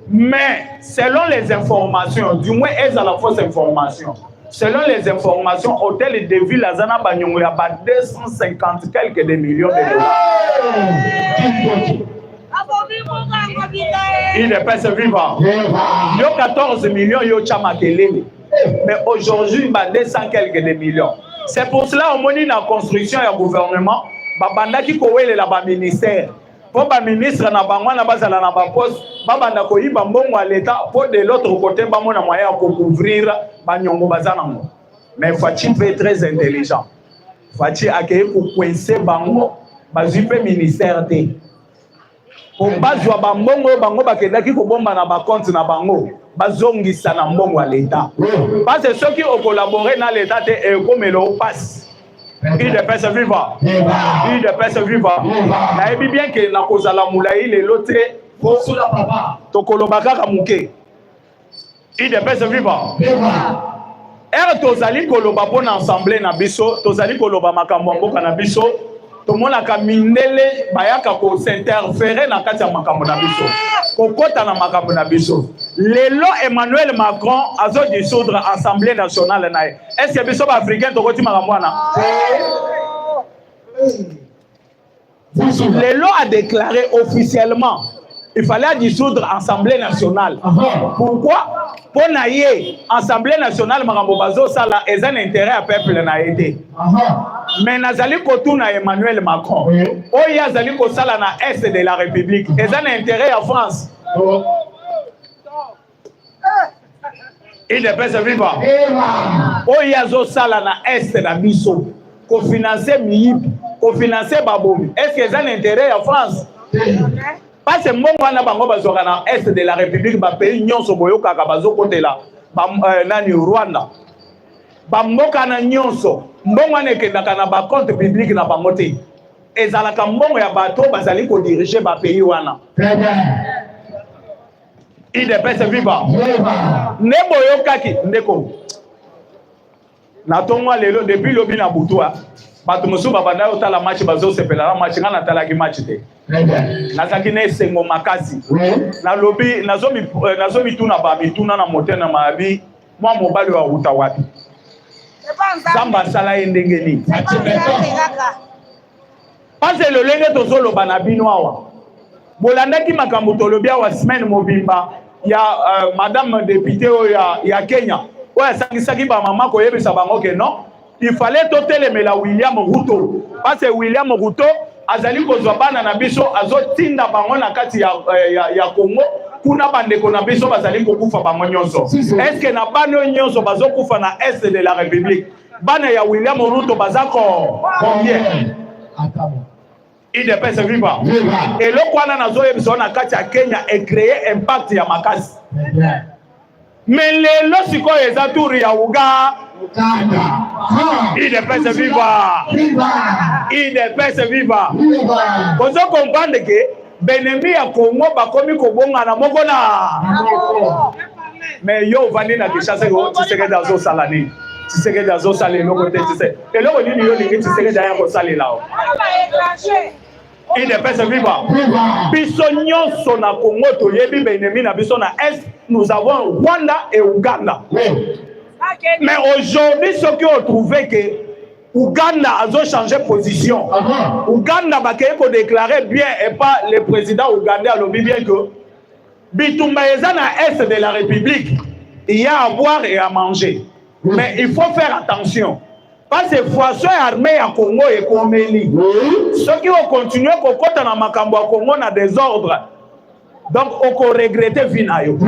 mais selon les informations du moins eza la fausse information. Selon les informations, hôtel de ville Azana Banyongo ya ba 250 quelques de millions de dollars. Il ne peut se vivre. Il y a 14 millions yo chamakelele. Mais aujourd'hui, ba 200 quelques de millions. C'est pour cela au moni na construction ya gouvernement, ba bandaki ko wele la ba ministère. Pour ba ministre na bango na bazala na ba poste, ba banda ko yiba mbongo à l'état pour de l'autre côté ba mona moyen pour couvrir banyongo bazanango. Mais Fachi est très intelligent. Fachi akeye pour coincer bango bazupe ministère te. Pour bazwa ba mbongo bango bakendaki ko bomba na ba compte na bango bazongisa na mbongo à l'état. Parce que ceux qui ont collaboré dans l'état te ekomelo passe. Il ne peut se vivre. Il ne peut se vivre. Naebi bien que na kozala moulaï le lote pour tokolobaka kamuke. Il ne peut se vivre. Tozali koloba pona assemblée na biso, tozali koloba makambo mboka na biso, tomona ka mindele bayaka ko s'interférer na kati ya makambo na biso. Kokota na makambo na biso. Lelo Emmanuel Macron azo dissoudre Assemblée nationale na. Est-ce que biso ba africain tokoti makambo wana? Lelo a déclaré officiellement il fallait dissoudre l'Assemblée nationale. Pourquoi? Pour naïe, l'Assemblée nationale, Marambo Bazo, ça là, est un intérêt à peuple na aidé. Mais Nazali Kotouna Emmanuel Macron, Oya Zali Kosala na Est de la République, est un intérêt à France. Il ne peut se vivre. Oya Zosala na Est de la Bisso, cofinancer MIP, cofinancer Baboumi. Est-ce que c'est un intérêt à France? Parce que mon wana bango bazora na Est de la République, ba pays nyonso boyoka ka bazo côté là, nani Rwanda. Ba mboka na nyonso, mbongo wana ekendaka na ba compte public na bango te. Ezalaka mbongo ya bato bazali ko diriger ba pays wana. Il dépêche vivre. Ne boyokaki ndeko. Na tongwa lelo depuis lobi na butua. Bato musu babanda otala match bazo sepela na match ngana tala ki match te. Nazaki ne sengo makasi. Na lobi nazomi tuna ba mituna na motena mabi mwa mobali wa uta wapi. Zamba sala ndenge ni. Parce le lenge tozolo bana bino awa. Bolandaki makambo tolobia wa semaine mobimba ya madame députée ya Kenya. Ouais, sangisaki ba mama ko yebisa bango ke non. Il fallait totelemela William Ruto. Parce que William Ruto azali kozwa bana na biso azotinda bango na kati ya Congo kuna bandeko na biso bazali kokufa bango nyonso. Est-ce que na bano nyonso bazokufa na Est de la République? Bana ya William Ruto bazako combien? Il dépêche se vivre. Et le kwana nazo yebisa na kati ya Kenya et créer impact ya makasi. Mais les losiko eza tour ya Uganda. Il dépêche se vivre. Il dépêche vivre. Vous comprenez que Benemi ya Congo bakomi kobonga na moko na. Mais yo vandi na kishase ko tiseke dazo salani. Tiseke dazo salé loko te tise. Et loko ni yo lingi tiseke daya ko salé là. Il dépêche vivre. Biso nyonso na Congo to yebi Benemi na biso na Est, nous avons Rwanda et Ouganda. Mais aujourd'hui, ceux qui ont trouvé que Ouganda a changé de position. Ouganda a déclaré bien et pas le président ougandais a dit bien que Bitumba est à Est de la République. Il y a à boire et à manger. Mais il faut faire attention. Parce que Foisson armée à Congo et Comélie. Ceux qui ont continué à côté dans Makambo à Congo na désordre. Donc, on peut regretter Vinayo.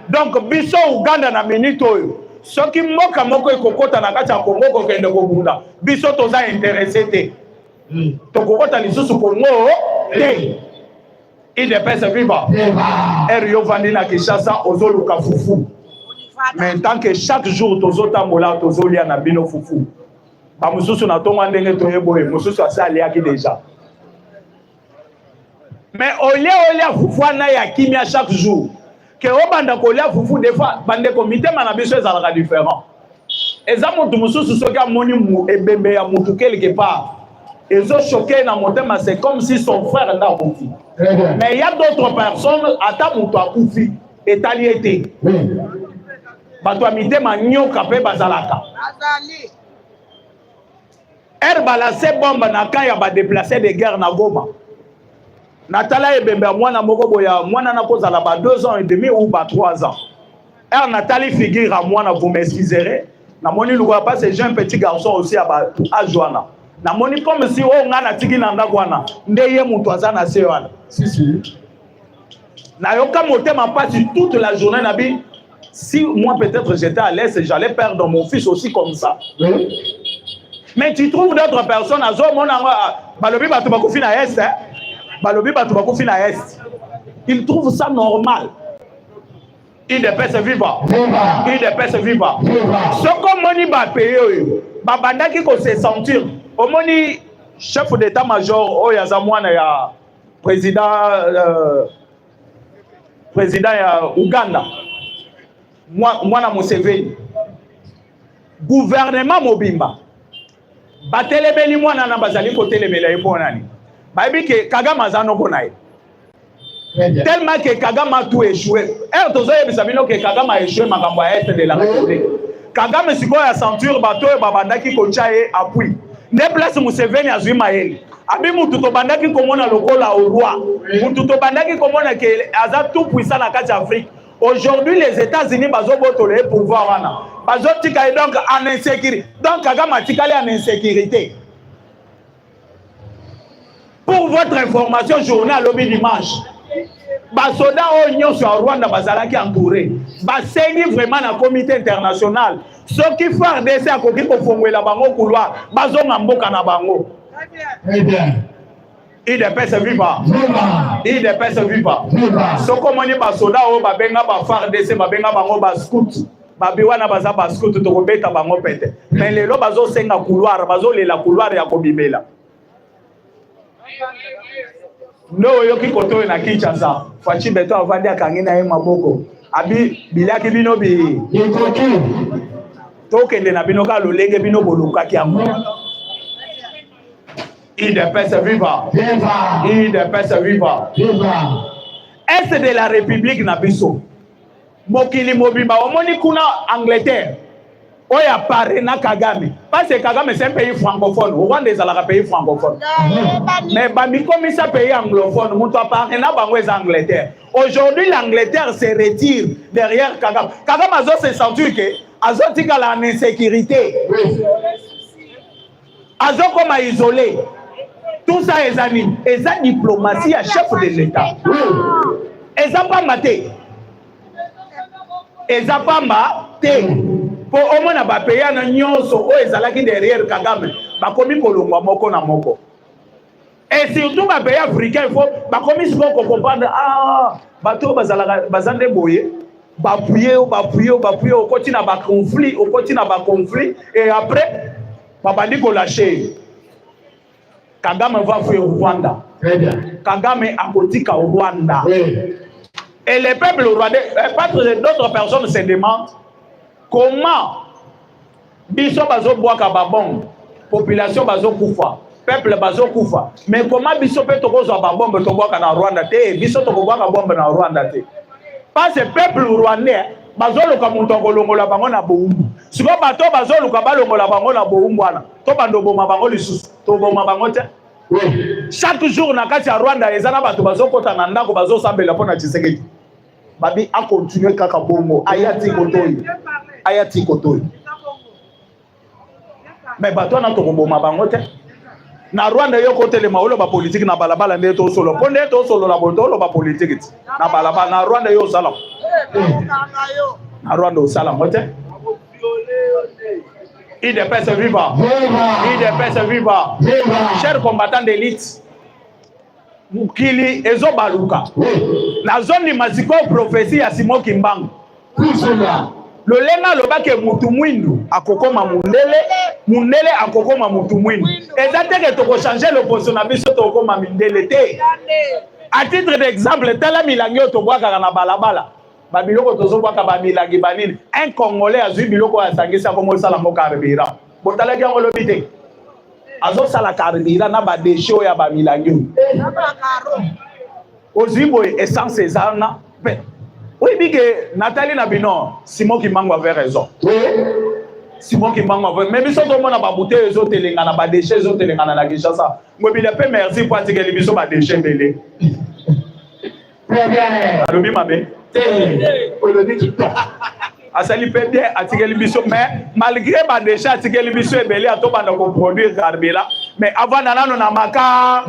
Donc, Bisso Ouganda na minito. Ceux qui moka moko ekokota na kati ya Congo ko kende ko bunda. Biso toza intéressé te. To kokota lisusu Congo te. Il dépêche vivre. Erio vandi na Kinshasa ozoluka fufu. Mais tant que chaque jour tozotambola tozolia na bino fufu. Ba mususu na tonga ndenge toyeboye mususu asali aki déjà. Mais olia fufu na ya kimia chaque jour. Que au banda kolia fufu des fois bande comité manabiso ezalaka différent. Eza motu mususu soki amoni mu ebembe ya mutu quelque part. Ezo choqué na motema, c'est comme si son frère nda kufi. Mais il y a d'autres personnes ata mutu akufi etali ete. Bato amitema nyoka pe bazalaka. Balase bomba na kaya ba déplacer de guerre na Goma. Natala ebembe mwana moko boya mwana na kozala ba 2 ans et demi ou ba 3 ans. Nathalie figure à mwana, vous m'excuserez. Na moni luka pas c'est un petit garçon aussi à Joana. Na moni comme si on a na tiki na ndakwana. Ndeye mutu azana sewana. Si. Na yoka motema passe toute la journée nabi. Si moi peut-être j'étais à l'aise, j'allais perdre mon fils aussi comme ça. Oui. Mais tu trouves d'autres personnes à zo mona balobi batu bakufi na est. Balobi batu bakufi na est. Ils trouvent ça normal. Il dépêche vivre. Il dépêche vivre. Ce qu'on moni ba payer babanda qui ko se sentir. Au moni chef d'état-major o ya zamwana ya président ya Uganda. Mwana Museveni. Gouvernement mobimba. Batelebeli mwana na bazali ko telebela eponani. Babi ke Kagame azano konaye. Tellement que Kagame a tout échoué. Que Kagame a échoué makambo à est de la République. Kagame siko ya ceinture bato e babanda ki kocha e appui. Ne place Museveni azui maeli. Abi mutu to bandaki komona lokola au roi. Mutu to bandaki komona que aza tout puissant na kati Afrique. Aujourd'hui les États-Unis bazo boto le pouvoir wana. Bazo tika donc en insécurité. Donc Kagame tikali en insécurité. Pour votre information, journal lobby dimanche. Basoda onyo sur Rwanda bazalaki entouré. Basengi vraiment na comité international. Ce qui fait RDC a koki ko fongwela bango couloir. Bazo mboka na bango. Très bien. IDPS viva. IDPS viva. Soko moni basoda o babenga ba FARDC babenga bango ba scout. Babiwana baza ba scout to kobeta bango pete. Mais lelo bazo senga couloir, bazo lela couloir ya kobimela. No yoki koto na Kinshasa. Fachi beto avandi akangina ye maboko. Abi bilaki bino bi. Tokende na bino ka lolenge bino boluka kiamu. IDPS viva. IDPS viva. Est de la République na biso. Mokili mobimba omoni kuna Angleterre. Oya pare na Kagame. Parce que Kagame c'est un pays francophone. Rwanda est un pays francophone. Mais bami comme ça pays anglophone, muto pare na bango est Angleterre. Aujourd'hui l'Angleterre se retire derrière Kagame. Kagame azo se sentir que azo tika la insécurité. Azo comme isolé. Tout ça est anime. Et ça diplomatie à chef de l'État. Et ça pas maté. Et ça pas maté. Pour au moins ba pays na nyonso o ezalaki derrière Kagame. Ba komi kolongwa moko na moko. Et surtout ba pays africain il faut ba komi siko comprendre bato bazande boye. Ba puyer au côté na ba conflit et après babandi ko lâcher. Kagame va fuir au Rwanda. Kagame akotika au Rwanda. Et les peuples rwandais, d'autres personnes se demandent comment biso bazo boaka babombe, population bazo kufa, peuple bazo kufa. Mais comment biso pe tokozo babombe to boaka na Rwanda te, biso to boaka bombe na Rwanda te. Parce que peuple rwandais bazo luka mutongo longola bango na boumbu. Siko bato bazo luka balongola bango na boumbu wana. To bando boma bango lisusu, to boma bango te. Chaque jour na kati ya Rwanda ezana bato bazo kota na ndako bazo sambela pona Tshisekedi. Babi a continuer kaka bongo ayati kotoyi. Mais bato na to boma bango te. Na Rwanda yo kote le maolo ba politique na balabala nde to solo. Ponde to solo la boto ba politique na balabala na Rwanda yo sala. Na Rwanda o sala mote. IDPS viva. IDPS viva. Chers combattants d'élite. Mukili ezo baluka. Na zone maziko prophétie ya Simon Kimbangu. Lolenga lobake mutu mwindu akokoma mundele akokoma mutu mwindu. Ezateke toko changer l'opposition na biso tokoma mindele te. À titre d'exemple, tala milangi otobwaka na balabala. Babiloko tozobwaka ba milangi banini. Un Congolais azui biloko asangisa komo sala mo carburant. Botalaki yango lobi te. Azo sala carburant na ba déchets ya ba milangi. Ozimbo essence ezana. Oui, bige Nathalie Nabino, Simon Kimbangu avait raison. Simon Kimbangu avait. Mais biso to mona ba bouteille ezo telenga na ba déchets ezo telenga na Kinshasa. Ngobile pe merci pour atike biso ba déchets belé. Très bien. Alobi mabe. Asali pe bien atike biso mais malgré ba déchets atike biso belé ato banda ko produire carburant mais avant nanano na makala.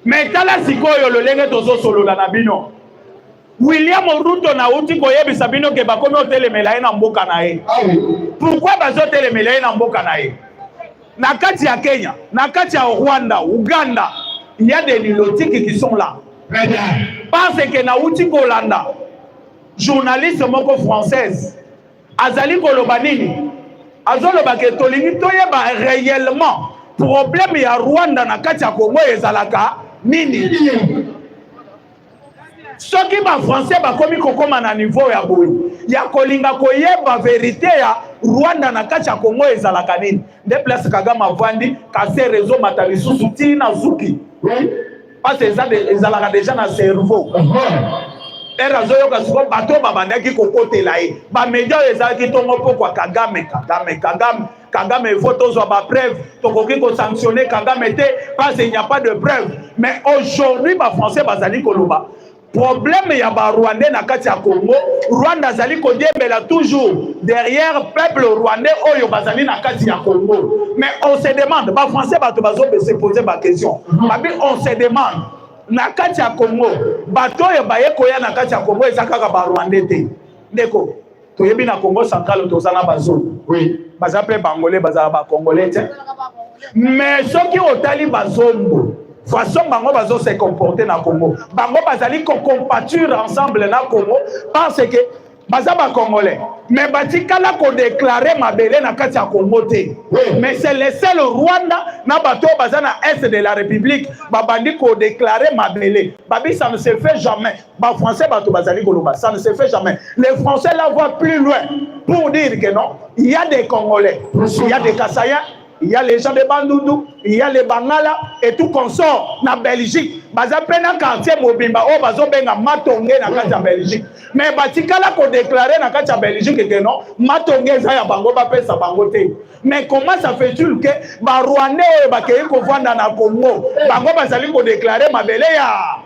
Mais tala sikoyo lolenge tozo solo na bino. William Ruto na uti koyebisa bino ke bakomi otelemela na mboka na ye. Pourquoi bazo telemela na mboka na ye? Na kati ya Kenya, na kati ya Rwanda, Uganda, il y a des nilotiques qui sont là. Parce que na uti kolanda journaliste moko française azali koloba nini? Azoloba ke tolingi toyeba réellement problème ya Rwanda na kati ya Congo ezalaka nini? Soki ba français ba komi kokoma na niveau ya boye ya kolinga koyeba vérité ya Rwanda na kati ya Congo ezalaka nini? De place Kagame avandi kase réseau matalisusu tina zuki. Parce que ezalaka déjà na cerveau. Erazo yoka siko bato babandaki kokotela ye. Ba média ezalaki tongo pokwa Kagame Kagame, il faut tous avoir preuve. Tokoki ko sanctionner Kagame parce qu'il n'y a pas de preuve. Mais aujourd'hui, les Français bazali koloba. Problème il y a ba Rwandais na kati ya Congo. Rwanda zali ko diembela toujours derrière peuple rwandais oyo bazali na kati ya Congo. Mais on se demande, ba Français bato bazo se poser ma question. Babi on se demande na kati ya Congo, bato oyo baye koya na kati ya Congo ezakaka ba Rwandais te. Ndeko toyebi na Congo central tozana bazo. Oui, baza pe bangolais baza ba congolais te. Mais soki otali bazombo façon bango bazo se comporter na Congo. Bango bazali ko compatir ensemble na Congo parce que baza ba congolais. Mais batikala ko déclarer mabele na kati ya Congo te. Mais c'est le seul Rwanda na bato baza na est de la République babandi ko déclarer mabele. Babi ça ne se fait jamais. Ba français bato bazali koloba, ça ne se fait jamais. Les Français la voient plus loin pour dire que non, il y a des Congolais, il y a des Kassayens, il y a les gens de Bandundu, il y a les Bangala et tout consort na Belgique. Baza pena quartier Mobimba o bazo benga Matonge na kati ya Belgique. Mais batikala ko déclarer na kati ya Belgique que non, Matonge za ya bango ba pesa bango te. Mais comment ça fait-il que ba Rwandais ba kei ko vanda na Congo, bango bazali ko déclarer mabele ya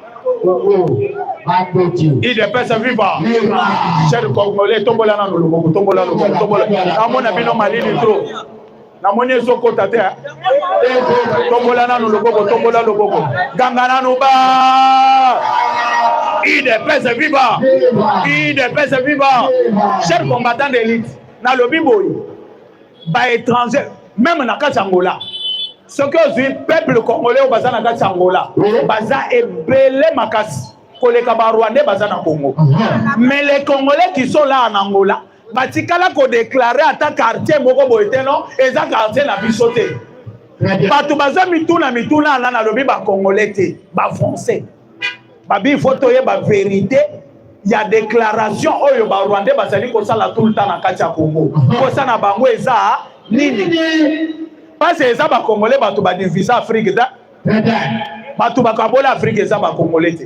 il est pas vivant. Cher Congolais, tombola na loboko, tombola loboko, tombola. Amona bino malini trop. Na moni soko tate. Tombola na loboko, tombola loboko. Gangana no ba. Il est pas vivant. Il est pas vivant. Cher combattant d'élite, na lobiboy. Ba étranger, même na kati Angola. Ce que le peuple congolais au bazar na kati Angola, baza ebele makasi. Koleka ba Rwandais baza na Congo. Mais les Congolais qui sont là en Angola, batikala ko déclarer ata quartier moko boyete non, eza quartier na bisote. Batu baza mituna na lobi ba Congolais te, ba français. Babi photo ye ba vérité. Il y a déclaration oyo ba Rwandais bazali ko sala tout le temps na kati ya Congo. Ko sana bango eza nini? Parce que ça va Congolais batu ba divisa Afrique da. Batu ba kabola Afrique ça va Congolais te.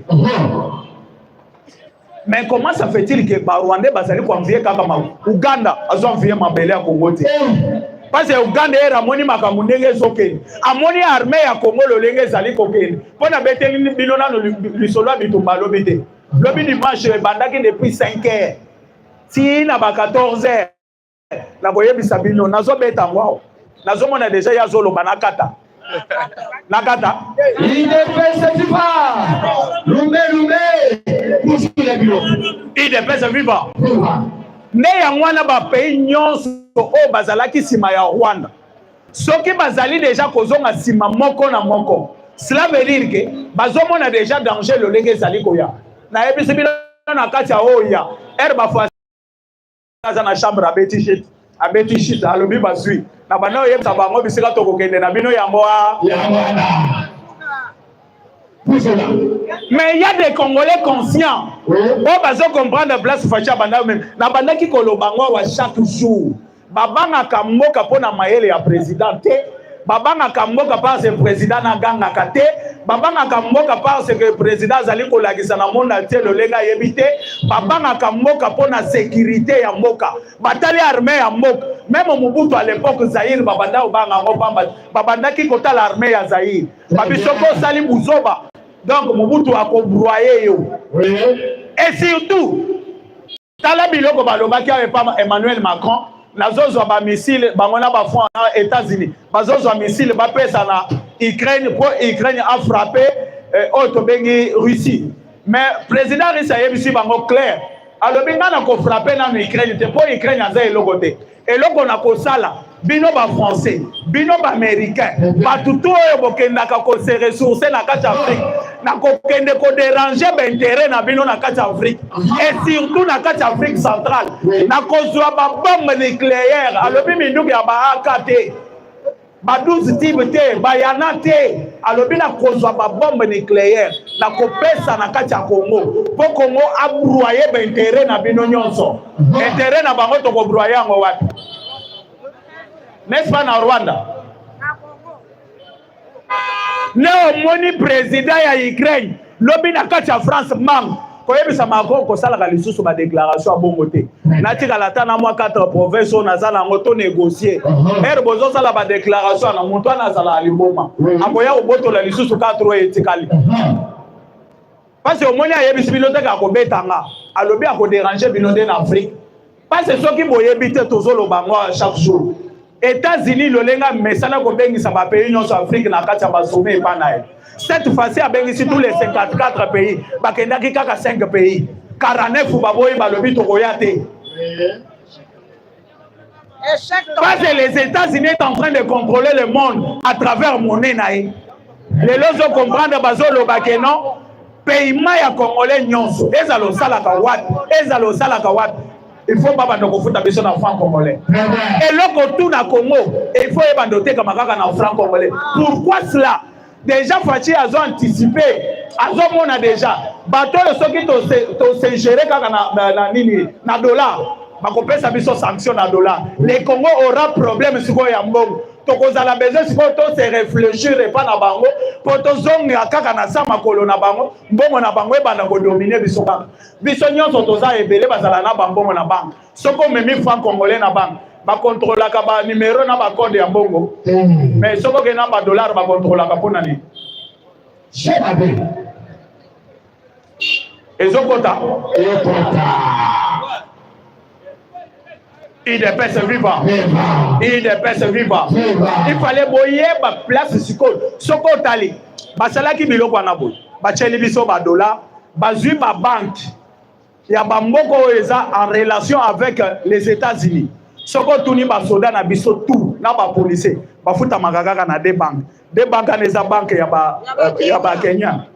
Mais comment ça fait-il que ba Rwandais bazali ko envier kaka ma Uganda azo envier mabele ya Congo te? Parce que Uganda era moni makambo ndenge ezokeni. Amoni armée ya Congo lolenge ezali kokeni. Pona beteli bino na lisolo ya bitumba lobi te. Lobi dimanche bandaki depuis 5 heures. Si na ba 14 heures. La boyebisa bino nazo beta ngwao. Nazomona déjà ya zolo banakata. Nakata. Il ne peut pas. Lumbe. Il ne peut pas. Ne ya mwana ba pays nyonso o bazalaki sima ya Rwanda. Soki bazali déjà kozonga sima moko na moko. Cela veut dire que bazomona déjà danger le lenge zali koya. Na yebisi bino na kati ya oya. Erba fwa na chambre abeti shit alobi bazui. Na bana yebisa bango bisika tokokende na bino yango mais il y a des Congolais conscients. On va comprendre place facha banda même. Na banda ki kolobango wa chaque jour. Babanga kamboka pona mayele ya président te. Babanga kamboka parce que président na ganga kate. Babanga kamboka parce que président zali ko lagisa na monde entier le lenga yebite. Babanga kamboka pona sécurité ya mboka. Batali armée ya mboka. Même Mobutu à l'époque Zaïre babanda obanga ngopamba. Babanda ki kota l'armée ya Zaïre. Babisoko sali buzoba. Donc Mobutu a broyé yo. Et surtout tala biloko balobaki avec Emmanuel Macron nazozo ba missile bangona ba fond aux États-Unis bazozo missile ba pesa na Ukraine pour Ukraine a frappé autobengi Russie. Mais président Russie yebisi bango clair alors binga na ko frapper na Ukraine te pour Ukraine aza elogote eloko na ko sala bino ba français bino ba américain ba tutu oyo bokenda ka ko se ressourcer na kati Afrique na ko kende ko déranger ba intérêt na bino na kati Afrique et surtout na kati Afrique centrale na ko zwa ba bombe nucléaire alobi minduki ya ba AKT ba 12 type te ba yana te alobi na ko zwa ba bombe nucléaire na ko pesa na kati ya Congo po Congo abroyer ba intérêt na bino nyonso intérêt na bango to ko broyer ngo wapi. N'est-ce pas na Rwanda? Leo moni président ya Ukraine lobi na kati ya France mang koyebisa Macron kosalaka lisusu ba déclaration à bon côté natika lata na moi 4 provinces on azala ngoto négocier bozo sala ba déclaration na muntu anazala liboma akoya obotola lisusu 4 etikali parce que omoni ayebisi bino te ka kobetanga alobi akodéranger bino nde na Afrique parce que soki boyebi te tozoloba ngo chaque jour États-Unis lolenga mesana kobengisa ba pays nyonso Afrique na kati ya ba sommet epanaye. Cette fois-ci abengisi tous les 54 pays bakendaki kaka 5 pays 49 baboyi balobi tokoya te. Parce que les États-Unis sont en train de contrôler le monde à travers monnaie nae. Les lozo comprendre bazolo bakeno paiement ya congolais nyonso ezalo salaka wat ezalo salaka wat. Il faut pas bando kofuta biso na franc congolais. Et loko tout na Congo, il faut bando te kamakaka na franc congolais. Pourquoi cela? Déjà Fachi a anticipé, on a déjà bateau soki to se gérer kaka na nini na dollar. Bakopesa biso sanction na dollar. Le Congo aura problème siko ya mbongo. Tokozala besoin siko to se réfléchir pas na bango, pour to zonga kaka na sama kolo na bango, mbongo na bango ebanda ko dominer biso bank. Biso nyonso toza ebele bazala na bango na bank. Soko memi franc congolais na bank. Ba contrôler ka ba numéro na ba code ya mbongo. Mais soko ke na ba dollar ba contrôler ka pona ni. Chebabe. Ezokota. Il est pèse vivant. Il est pèse vivant. Il fallait boyer ba place siko. Soko tali. Ba sala ki biloko na boy. Ba cheli biso ba dollar, ba zui ba banque. Ya ba mboko eza en relation avec les États-Unis. Soko tuni ba soda na biso tout na ba policier. Ba futa magagaka na des banques. Des banques na banque ya ba Kenya.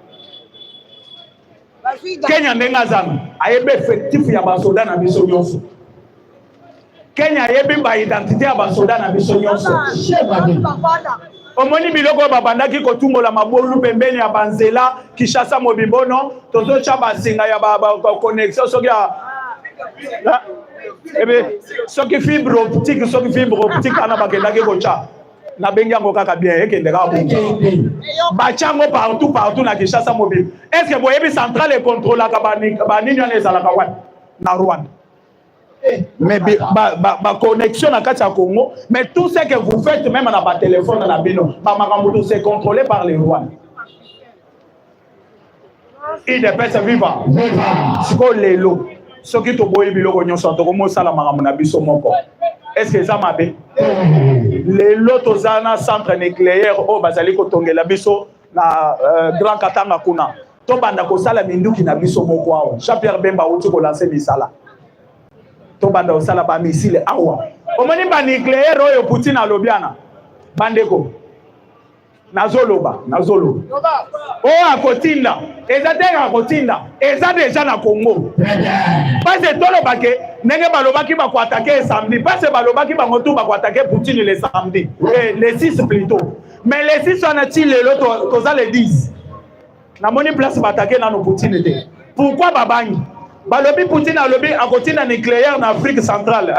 Kenya ndenga zana. Ayebe effectif ya ba soda na biso nyonso. Kenya yebi ba identité ya basoda na biso nyonso. Omoni biloko babandaki kotumbola mabolu pembeni ya banzela Kishasa Mobimbono tozo cha basinga ya ba connexion soki ya soki fibre optique ana bakendaki kocha na bengi yango kaka bien ekende ka bongo bachango partout na Kishasa Mobimbono. Est-ce que boyebi centrale et contrôle ka banini wana ezalaka wapi na Rwanda? Mais ba connexion na kati ya Congo, mais tout ce que vous faites même na ba téléphone na bino ba makambo c'est contrôlé par les rois. Il est pèse vivant. Siko lelo soki to boyi biloko nyonso to komo sala makambo na biso moko. Est-ce que ça mabe? Lelo to zana centre nucléaire o bazali ko tongela biso na Grand Katanga kuna. To banda ko sala minduki na biso moko awo. Jean-Pierre Bemba uti ko lancer misala. To banda osala ba missile awa omoni ba nucléaire oyo Poutine alobiana bandeko nazoloba o akotinda ezateka akotinda eza déjà na Congo parce que toloba ke ndenge balobaki ba ko attaquer samedi parce que balobaki ba ngotu ba ko attaquer Poutine le samedi le 6 plutôt mais le 6 on a-t-il le toza le 10 na moni place ba attaquer na no Poutine te pourquoi babangi balobi Poutine alobi akotina nucléaire en Afrique centrale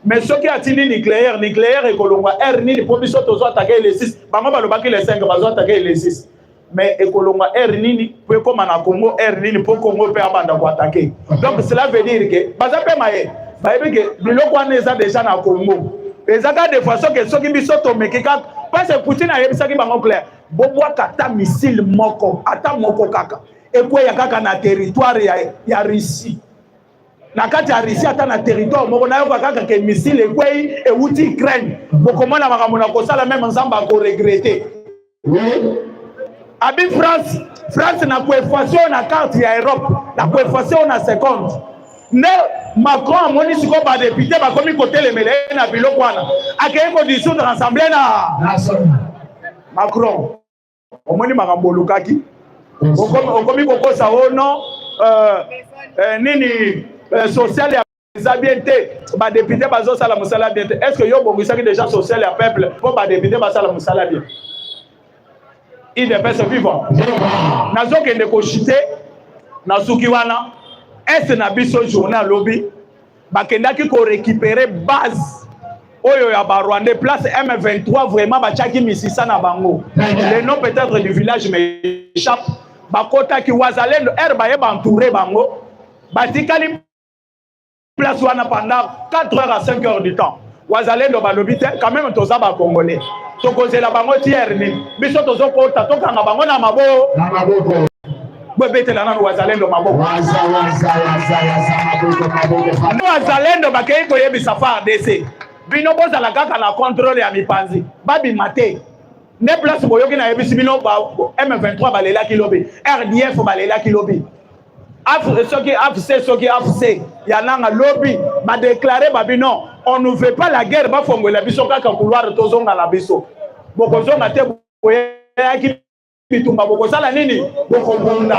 mais ce qui a tini nucléaire et kolongwa R ni pour biso tozo attaquer les 6 bango balobaki les 5 bazo attaquer les 6 mais ekolongwa R ni pour comme na Congo R ni pour Congo peut abanda ko attaquer donc cela veut dire que baza pe maye bayebi ke biloko wana eza déjà na Congo ezaka de façon que soki biso to mekika parce que Poutine ayebisaki bango clair bobo kata missile moko ata moko kaka ekwe ya kaka na territoire ya Russie na kati ya Russie ata na territoire moko na yo kaka ke missile ekwe euti Ukraine bokomona makambo na kosala même nzamba ko regretter abi France na coefficient na carte ya Europe na coefficient na 50 ne Macron amoni siko ba député ba komi côté le mele na biloko wana akeye ko dissoudre assemblée na Macron omoni makambo lukaki okomi kokosa ono nini social ya zabiente ba député bazo sala musala bien. Est-ce que yo bongisaki déjà social ya peuple pour ba député ba sala musala bien? Il est personne vivant. Nazo kende ko chité na suki wana est na biso journal lobby ba kendaki ko récupérer base oyo ya ba Rwandais place M23 vraiment ba chaki misisa na bango. Le nom peut-être du village m'échappe. bakota ki wazalendo baye entouré bango batikali place wana pendant 4 heures à 5 heures du temps wazalendo balobi te quand même toza ba congolais tokozela bango tiers ni biso tozokota tokanga bango na maboko bwebetela nanu wazalendo maboko wazalendo bakei koyebisa FARDC bino bozala kaka na contrôle ya mipanzi babima te ne place boyoki na yebisi bino M23 balelaki lobi RDF balelaki lobi soki AFC yananga lobi déclaré babino on ne veut pas la guerre bafongola biso kaka couloir tozonga la biso bokozonga te boyaki bitumba bokozala nini bokobunda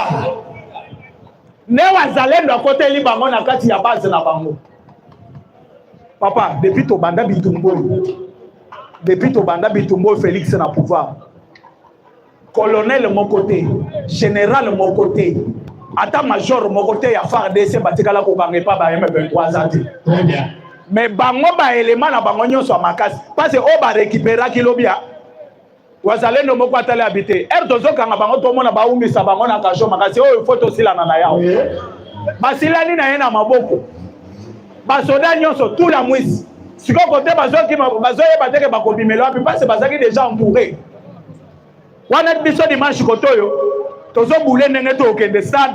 ne wazalendo akoteli bango na kati ya base na bango papa depuis to banda bitumbo Félix na pouvoir colonel mon côté général mon côté ata major mon côté ya FARDC batikala ko bangé pa ba M23 ati très bien mais bango ba élément na bango nyonso makasi parce que o ba récupérer kilobia wazalendo moko atali habité tozokanga bango tomona baumisa bango na kasho makasi oyo photo silana na yao basilani na ye na maboko basoda nyonso tout la mwisi siko kote bazoyeba teke bakobimela wapi parce bazaki déjà entouré wana biso dimanche kotoyo tozobule ndenge tokende stade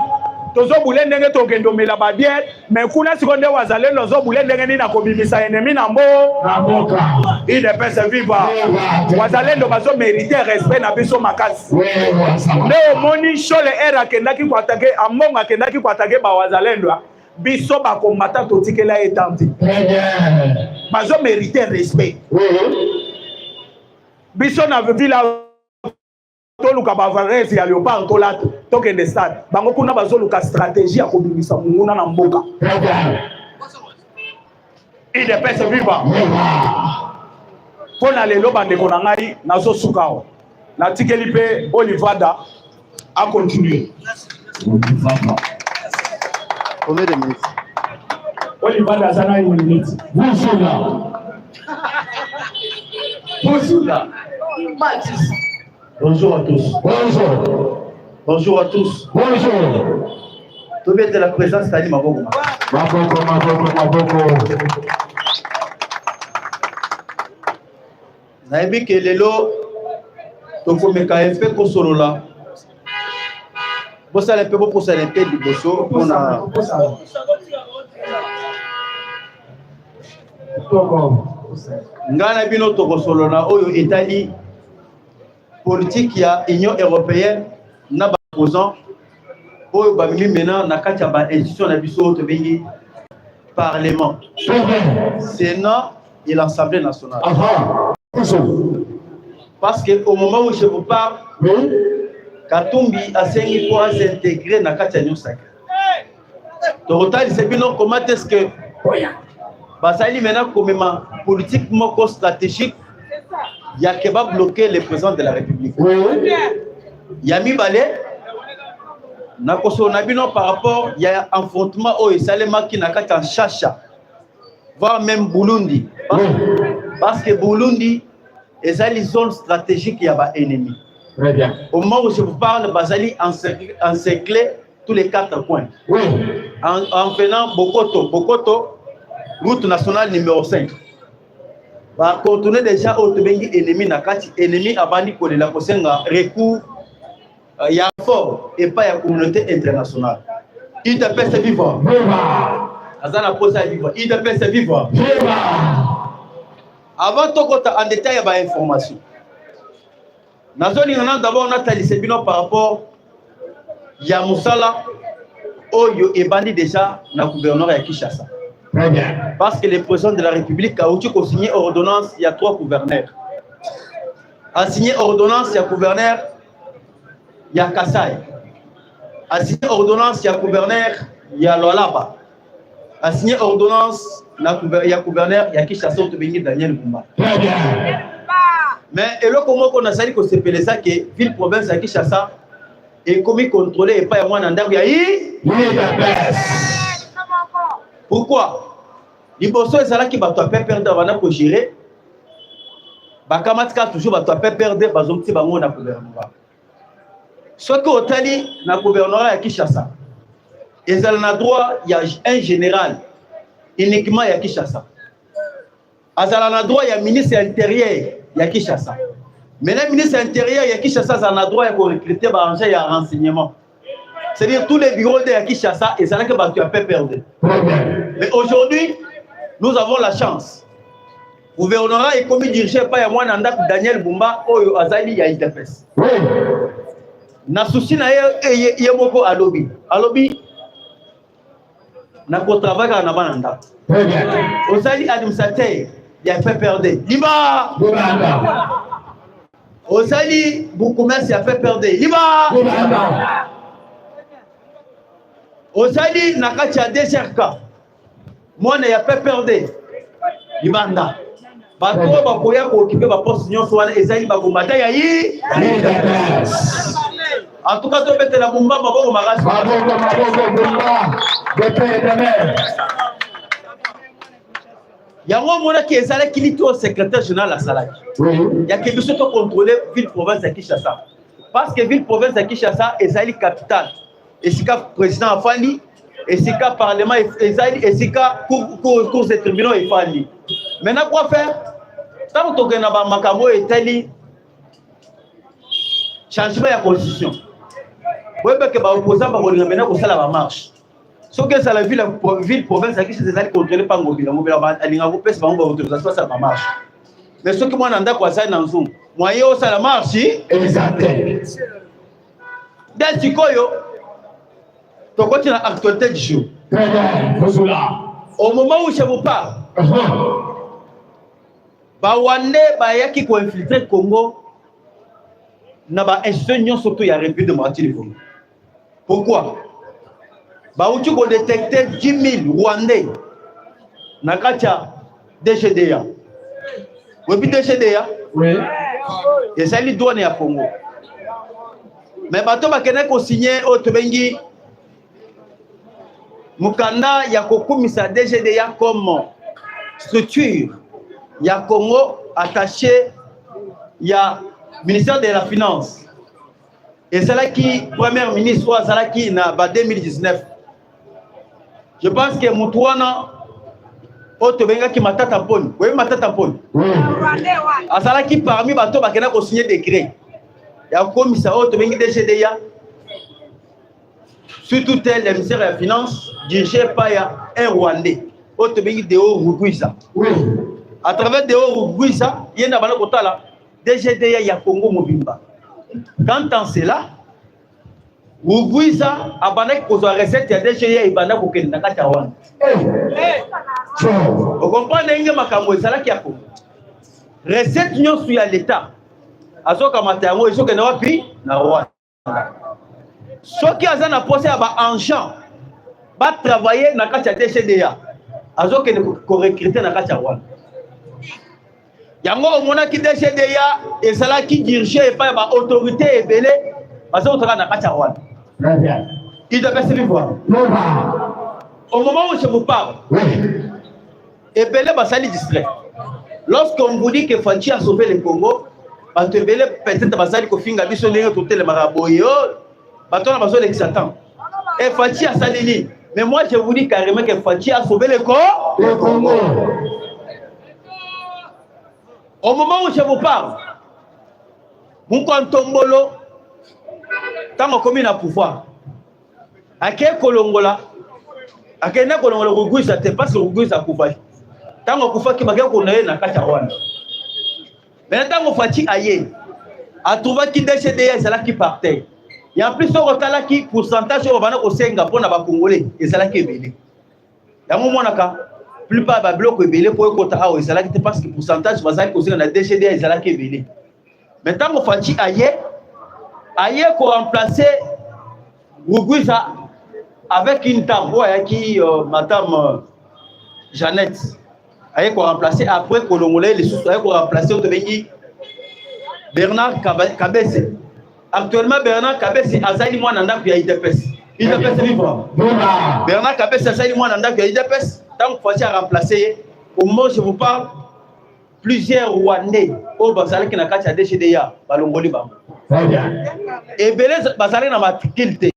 tozobule ndenge tokende omela babiere mais kuna siko nde wazalendo zobule ndenge nini nakobimisa ennemi na mboka idepese viva wazalendo bazomérite respect na biso makasi nde omoni shole era akendaki koatake ambongo akendaki koatake bawazalendo biso bakombata totikela etanti bazomérite respect biso na vila toluka bavarese ya Léopard tolata tokende stade bango kuna bazoluka stratégie ya kobimisa munguna na mboka idepese viva pona lelo bandeko na ngai nazosukao natikeli mpe Olivada a continuer. Combien de minutes? Olivada sana une minute. Bonjour. Bonjour à tous. Bonjour. Bonjour à tous. Bonjour. Tu viens de la présence d'Ali Maboko. Maboko. Naebi ke lelo tokomeka efe kosolola. Bosala pe bo posala pe liboso pona ngana bino tokosolola oyo etali politique ya Union européenne na baposant oyo bamimi mena na kati ya ba institution na biso to bengi parlement Sénat et l'Assemblée nationale. Parce que au moment où je vous parle, Katumbi a signé pour s'intégrer dans la Union sacrée. Total, c'est bien comment est-ce que Basali maintenant comme politiquement stratégique, il y a qui va bloquer le président de la République. Yami Balé, na par rapport, il y a un affrontement au Salema qui n'a qu'à Chacha, voire même Burundi, parce que Burundi est une zone stratégique, il y a un ennemi. Très bien. Au moment où je vous parle, Basali encerclé tous les 4 coins. Oui. En venant Bokoto, route nationale numéro 5. Va contourner déjà au Tebengi ennemi Nakati, ennemi Abani Kolela Kosenga, recours, il y a fort et pas la communauté internationale. Il te pèse vivre. Azana Posa vivre. Il te pèse vivre. Avant tout, en détail, il y a une information. D'abord, on a talisé par rapport à Yamoussala, Oyo et Bandi déjà, dans le gouvernement de Kinshasa. Très bien. Parce que le président de la République a signé ordonnance, il y a 3 gouverneurs. A signé ordonnance, il y a gouverneur, il y a Kassai. A signé ordonnance, il y a gouverneur, il y a Lolaba. A signé ordonnance, il y a gouverneur, il y a Kinshasa, Daniel Koumba. Très bien. Mais et là comment on a sali que c'est pelé ça que ville province à Kinshasa et comment contrôler et pas moi dans Ndako yayi pourquoi liboso ezala ki bato a perdre avant de gérer bakamatika toujours bato a perdre bazomti bango na gouvernement Ce qui est na gouvernement ya Kinshasa, ils ont le droit, il y a un général uniquement ya Kinshasa. Ils ont le droit, il y a ministre intérieur ya Kinshasa. Mais le ministre intérieur ya Kinshasa, ils ont le droit de recruter par un renseignement. C'est-à-dire tous les bureaux de Kinshasa, ils ont que tu as pas perdu. Mais aujourd'hui, nous avons la chance. Le gouvernement est comme dirigé par moi Daniel Bumba ou Azali ya IDPS. Na souci na ye moko alobi. Alobi na ko travail na bananda. Azali administrateur ya PPRD. Liba. Azali bu commerce ya PPRD. Liba. Azali na kacha DCRK. Moi na ya PPRD. Libanda. Bato bakoya ko occuper ba poste nyonso wana ezali ba kombata ya yi. En tout cas, tu peux te la bomba, maboko makasi. Yango mona ki ezala kilito au secrétaire général la salaki. Ya ke biso to contrôler ville province de Kinshasa. Parce que ville province de Kinshasa ezali capitale. Esika président afandi, esika parlement ezali, esika cours de tribunaux efandi. Maintenant quoi faire? Tant que na ba makambo etali changement de constitution. Oui, parce que les opposants vont maintenant faire la marche. Ce que c'est la ville province qui est contrôlée par le gouvernement, ça va marche. Mais ce que moi j'entends quoi ça dans Zoom, moi yo ça la marche. Exactement. Dans ce koyo, tu continues l'actualité du jour. Au moment où je vous parle, Bawande bayaki ko infiltrer Congo. Na ba institution surtout ya République démocratique du Congo. Pourquoi? Ba uti ko détecter 10 000 Rwandais na kacha DGDA. Oui, DGDA. Oui. Et ça li douane ya Congo. Mais bato ba kene ko signer autre bengi mukanda ya kokumisa DGDA comme structure ya Congo attaché ya ministère de la Finance. Et c'est là qui, premier ministre, c'est là qui, en 2019. Je pense que Moutouana, Otobenga qui m'a tampon. Oui, m'a tampon. C'est là qui, parmi bateaux, qui a signé des décrets. Il y a un commissaire Otobenga DGDA. Surtout tel, le ministère de la Finance, dirigé par un Rwandais. Otobenga Deo Rugouisa. À travers Deo Rugouisa, il y a un abonné là. DGDA ya Congo Mobimba. Quand on cela, Rugouisa a banné que la recette ya DGDA et banné pour que n'a pas taouan. Vous comprenez que ma camoufle ça là qui a fait. Recette n'y sur l'État. Azo kamatango iso que n'a pas pi na Rwanda. Ceux qui ont un poste à argent, va travailler na kacha DGDA. Azo que ne recruter na kacha Rwanda. Yango mona ki DGDA et cela qui dirige par ba autorité ebele parce que on na kacha Rwanda. Très bien. Il devait se voir. Au moment où je vous parle, ebele basali distrait. Lorsqu'on vous dit que Fanchi a sauvé le Congo, ebele peut-être basali ko finga biso ndenge tout le maraboyo, batona baso l'exatant. Et Fanchi a salini. Mais moi je vous dis carrément que Fanchi a sauvé le Congo. Au moment où je vous parle, mon Tombolo, tant qu'on commune à pouvoir, à quel Kolongola, à quel Kolongola, Rugouisa, c'est pas ce Rugouisa pouvoir. Tant qu'on pouvoir qui m'a dit qu'on est dans Kachawan. Maintenant, on fatigue ailleurs, à trouver qui DCDA, c'est là qui partait. Il y a plus de retard qui pourcentage au Rwanda au Singapour, na Congolais, et c'est là qui est belé. Il y a un moment là. Plupart des blocs belé pour côté A, c'est là qui parce que pourcentage va ça causer dans la DGDA, c'est là qui est belé. Maintenant on fait ailleurs pour remplacer Rugouisa avec une dame qui madame Jeannette. Ailleurs pour remplacer après Kolongolais les sous ailleurs pour remplacer Bernard Kabesse. Actuellement Bernard Kabesse azali moi nanda puis IDPS. IDPS vivre. Bernard Kabesse azali moi nanda puis IDPS. Donc, il faut remplacer, au moment où je vous parle, plusieurs Rwandais au Basal qui n'a qu'à DGDA, Balongoli Bam. Très bien. Ebele bazali na matricule.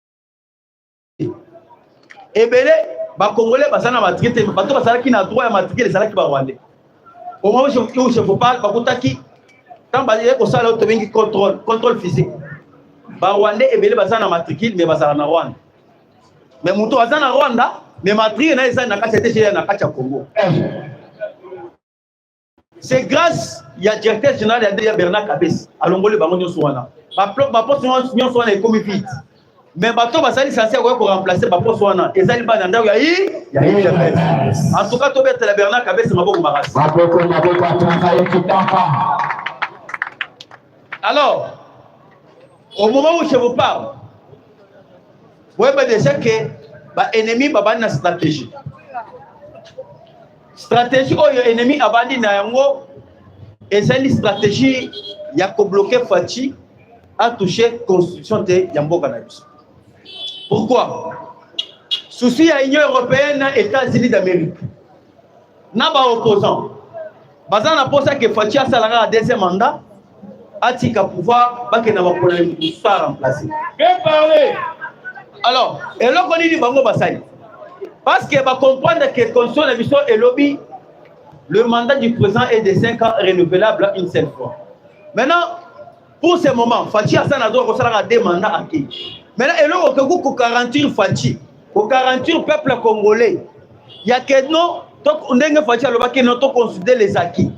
Ebele ba Congolais bazali na matricule, bato bazali ki na droit ya matricule ezalaki ba Rwandais. Au moment où je vous parle, bakutaki quand bazali ko sala to bengi contrôle physique. Ba Rwandais ebele bazali na matricule mais bazali na Rwanda. Mais muto bazali na Rwanda mais matricule na ezali na kati ya TGN na kati ya Congo. C'est grâce ya directeur général ya Bernard Kabesi alongoli bango nyonso wana. Ba poste nyonso wana ekomi vite. Mais bato basali censé ko remplacer ba poste wana ezali ba ndao ya en tout cas to betela Bernard Kabesi maboko makasi. Alors au moment où je vous parle, vous voyez déjà que ba ennemi ba na stratégie. Stratégie oyo ennemi abandi na yango ezali stratégie ya ko bloquer Fachi a touché constitution de Yamboka na biso. Pourquoi? Souci à l'Union européenne, États-Unis d'Amérique. Na ba opposant. Bazan na posa que Fachi a salara à deuxième mandat, a tika pouvoir ba ke na ba pona pouvoir remplacer. Bien parlé. Alors, et là qu'on dit bango basali. Parce que va comprendre que constitution de mission et lobby, le mandat du président est de 5 ans renouvelable une seule fois. Maintenant, pour ce moment, Fachi a ça droit à deux mandats acquis. Maintenant, et là, on peut 48 Fachi, pour 48 peuples congolais. Il y a que non, on a Fachi à l'obaki, non, on considère les acquis.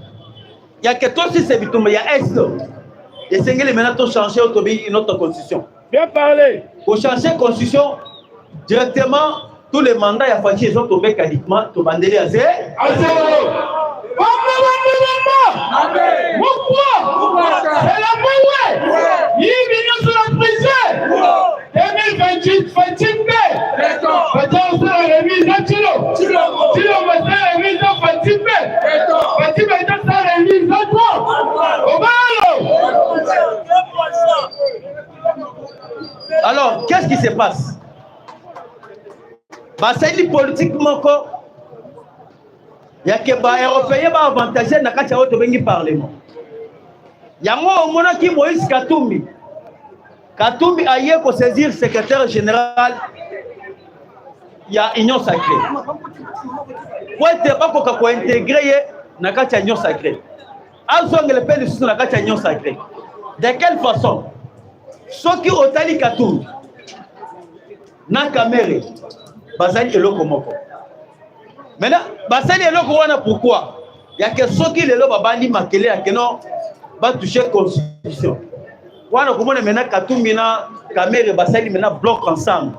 Il y a que toi si c'est bitumba, il y a Est. Et c'est que maintenant, on change notre constitution. Bien parlé. Pour changer la constitution, directement, tous les mandats à Fachi sont tombés qualifiquement, tout bandélé à zéro. Pourquoi? C'est la paix. Il vient sur la prison. 2028, Fatim B. Fatim sur la remise à Tilo. Tilo va sur la remise à Fatim B. Fatim B est sur la remise à toi. Alors, qu'est-ce qui se passe? C'est politiquement quoi? Il y a que les Européens qui ont avantagé dans le Parlement. Il y a un moment qui Moïse Katumbi. Katumbi a eu pour saisir le secrétaire général. Il y a Union Sacrée. Pour être pas pour intégrer dans l'Union Sacrée. Azong le père de sous dans l'Union Sacrée. De quelle façon? Ceux qui ont tali Katumbi, na Kamere, Bazali et Lokomoko. Maintenant, Bazali et Lokomoko, pourquoi? Il y a que ceux qui les lois bandi makele à que non va toucher la constitution. Wana comment maintenant Katumbi na Kamere Bazali maintenant bloquent ensemble.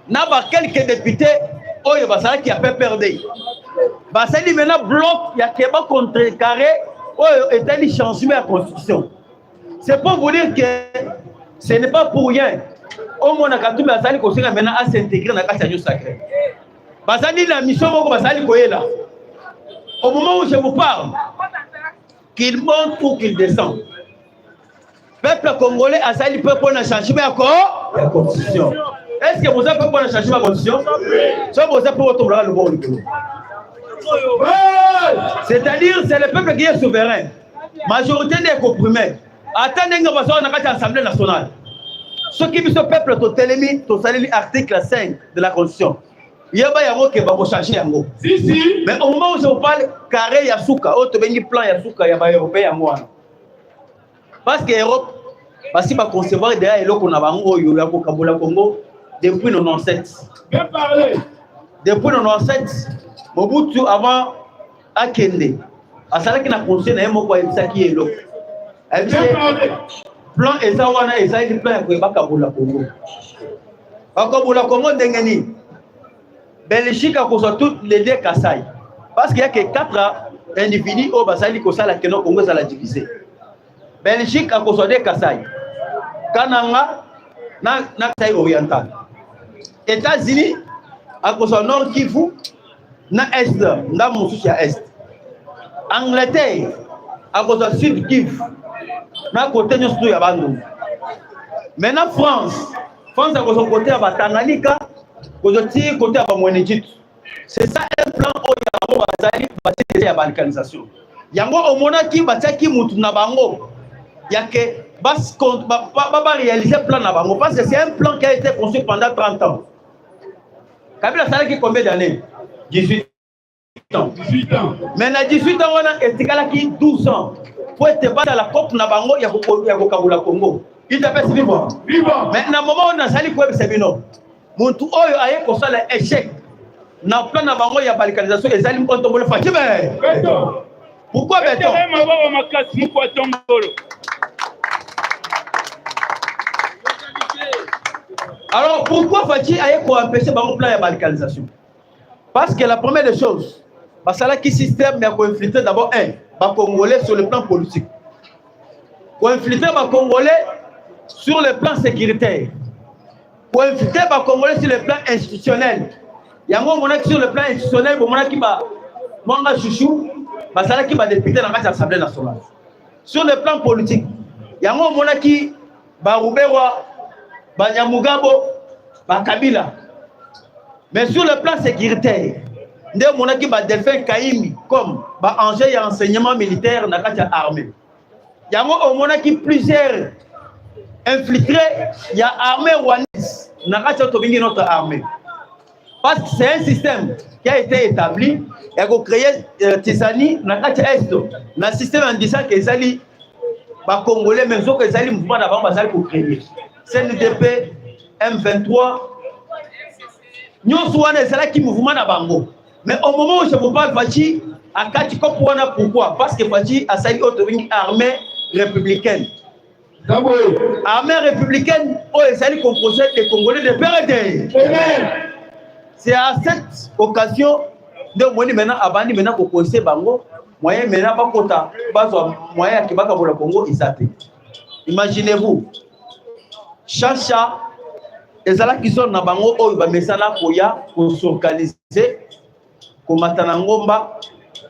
Na ba quelques députés oyo Bazali qui a pas perdu. Bazali maintenant bloque, il y a que ba contrecarré oyo étali changement la constitution. C'est pour vous dire que ce n'est pas pour rien. Au moins, Katumbi Bazali continue maintenant à s'intégrer dans la Union Sacrée. Bazali la mission Bazali Koyela. Au moment où je vous parle, qu'il monte ou qu'il descend. Peuple congolais a sali peuple pour changer la constitution. Est-ce que vous avez peuple pour changer la constitution? Si vous avez pour tomber le bon. C'est-à-dire, c'est le peuple qui est souverain. Majorité des comprimés. Attendez que vous soyez dans l'Assemblée nationale. Ce qui est ce peuple, c'est l'article 5 de la Constitution. Il y a un qui va changer. Mais au moment où je vous parle, carré Yasuka, autre plan Yasuka, il y a un Européen. Parce que l'Europe, parce qu'il va concevoir derrière l'eau qu'on a au Congo depuis 1997. Bien parlé. Depuis 1997, Mobutu avant Akende, à cela qui n'a conseillé, il y a qui est l'eau. Plan Ezawana Ezaï plan pour Bakabula Congo. Bakabula Congo Dengeni. Belgique a causé toutes les deux Kassai. Parce qu'il y a que 4 individus au Basali Kosala que nos Congo ça la diviser. Belgique a causé des Kassai. Kananga na Kassai oriental. États-Unis a causé Nord Kivu na Est, na Moussousia Est. Angleterre a causé Sud Kivu. Na côté nous sommes à Bandung. Maintenant France a son côté à Tanganyika, côté à Mwenejit. C'est ça un plan où il y a une balkanisation. Il y a un monarchie qui mutu na bango. Il y a que réaliser le plan là-bas. Parce que c'est un plan qui a été construit pendant 30 ans. Kabila Salaki combien d'années? 18 ans. 18 ans. Mais dans 18 ans, on a été 12 ans. Pour être battu à la COP, il y a Kabula Congo. Il t'appelle vivant. Vivant. Mais dans le moment où on a sali quoi, c'est bien. Mon tout oyo aye ko sala échec. Dans le plan na bango ya balkanisation, les alim ont tombé le Fatime. Pourquoi béton? Alors pourquoi Fatih aye ko empêcher bango plan ya balkanisation? Parce que la première des choses, basala qui système mais ko infiltrer d'abord ba Congolais sur le plan politique. Ko infiltrer ba Congolais sur le plan sécuritaire. Ko infiltrer ba Congolais sur le plan institutionnel. Yango monaki sur le plan institutionnel, bo monaki ba mwanga chouchou, basala qui ba député dans l'Assemblée nationale. Sur le plan politique, yango monaki ba Rubewa, ba Nyamugabo, ba Kabila. Mais sur le plan sécuritaire, nde monaki ba Delphin Kaimi comme ba Angers et enseignement militaire na kati armée. Yango monaki plusieurs infiltrés, il y a armée rwandaise na kati tobingi notre armée. Parce que c'est un système qui a été établi et qui a créé Tisani na kati est. Na système en disant que ezali ba Congolais même so que ezali mouvement d'avant basali pour créer. CNDP M23 nous sommes qui mouvement na bango. Mais au moment où je vous parle, Fachi a kati kopwana pourquoi? Parce que Fachi a sali une armée républicaine. Armée républicaine, où est sali composée des Congolais de PRD. C'est à cette occasion de moi maintenant abandi maintenant pour conseiller bango moyen maintenant pas kota bazo moyen qui baka pour le Congo isate. Imaginez-vous chacha ezala qui sont na bango oyo ba mesala koya pour s'organiser ko matana ngomba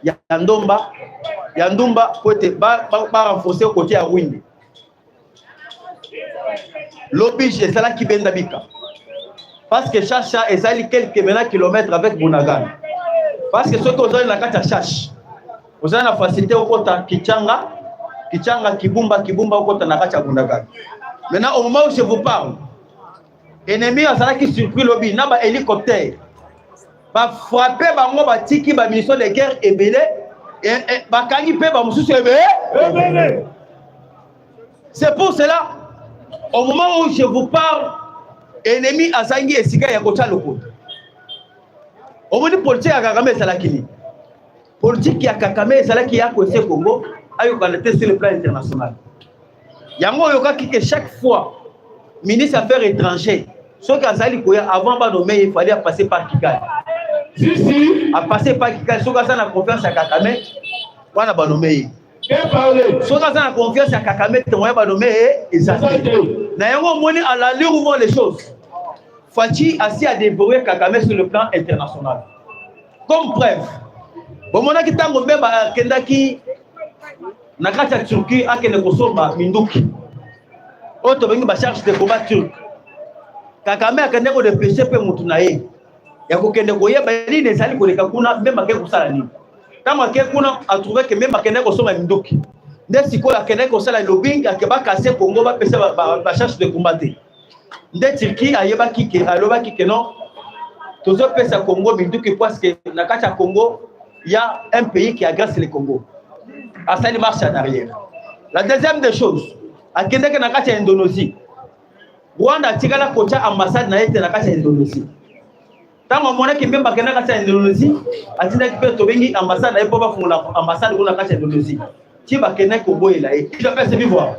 ya ndumba côté ba renforcer côté à Windi. L'oblige ezala qui benda bika. Parce que Chacha est allé quelques kilomètres avec Bunagan. Parce que ce que vous avez la carte à Chacha, vous avez la facilité au côté Kichanga, Kibumba au côté de la carte à Bunagan. Maintenant, au moment où je vous parle, ennemi a ça qui surpris l'objet, n'a pas hélicoptère, va frapper, va tiki, va mission de guerre et belé, et va gagner, va me soucier. C'est pour cela, au moment où je vous parle, ennemi azangi esika ya kocha loko. Omoni politique ya Kagame salakini. Politique ya Kagame salaki ya ko se Congo ayo kanete sur le plan international. Yango yokaki que chaque fois ministre affaires étrangères ce qu'azali koya avant ba nommer il fallait passer par Kigali. Si a passer par Kigali so kaza na confiance ya Kagame wana ba nommer. So kaza na confiance ya Kagame te moya ba nommer ezali. Na yango moni à la lire où les choses. Fachi a dévoré Kagame sur le plan international. Comme preuve, bon mona ki tango mbeba kendaki na kati ya Turquie akende kosomba minduki. Oto bengi ba charge de combat turc. Kagame akende ko dépêcher pe mutu na ye. Ya ko kende ko yeba nini ezali ko leka kuna mbemba ke kusala nini. Kama ke kuna a trouvé que même akende kosomba minduki. Ndesi ko akende kosala lobbying akeba kasser Congo ba pesa ba charge de combat. Nde Turquie ayebaki ke alobaki ke non tozo pesa Congo minduki parce que na kati ya Congo il y a un pays qui agresse le Congo. Asali marche en arrière. La deuxième des choses, akende ke na kati ya Indonésie. Rwanda tigala kocha ambassade na yete na kati ya Indonésie. Tango mona ki mbemba kena kati ya Indonésie, atina ki pe to bengi ambassade na yepo ba fungula ambassade kuna kati ya Indonésie. Tiba kena ko boyela e. Je peux se vivre.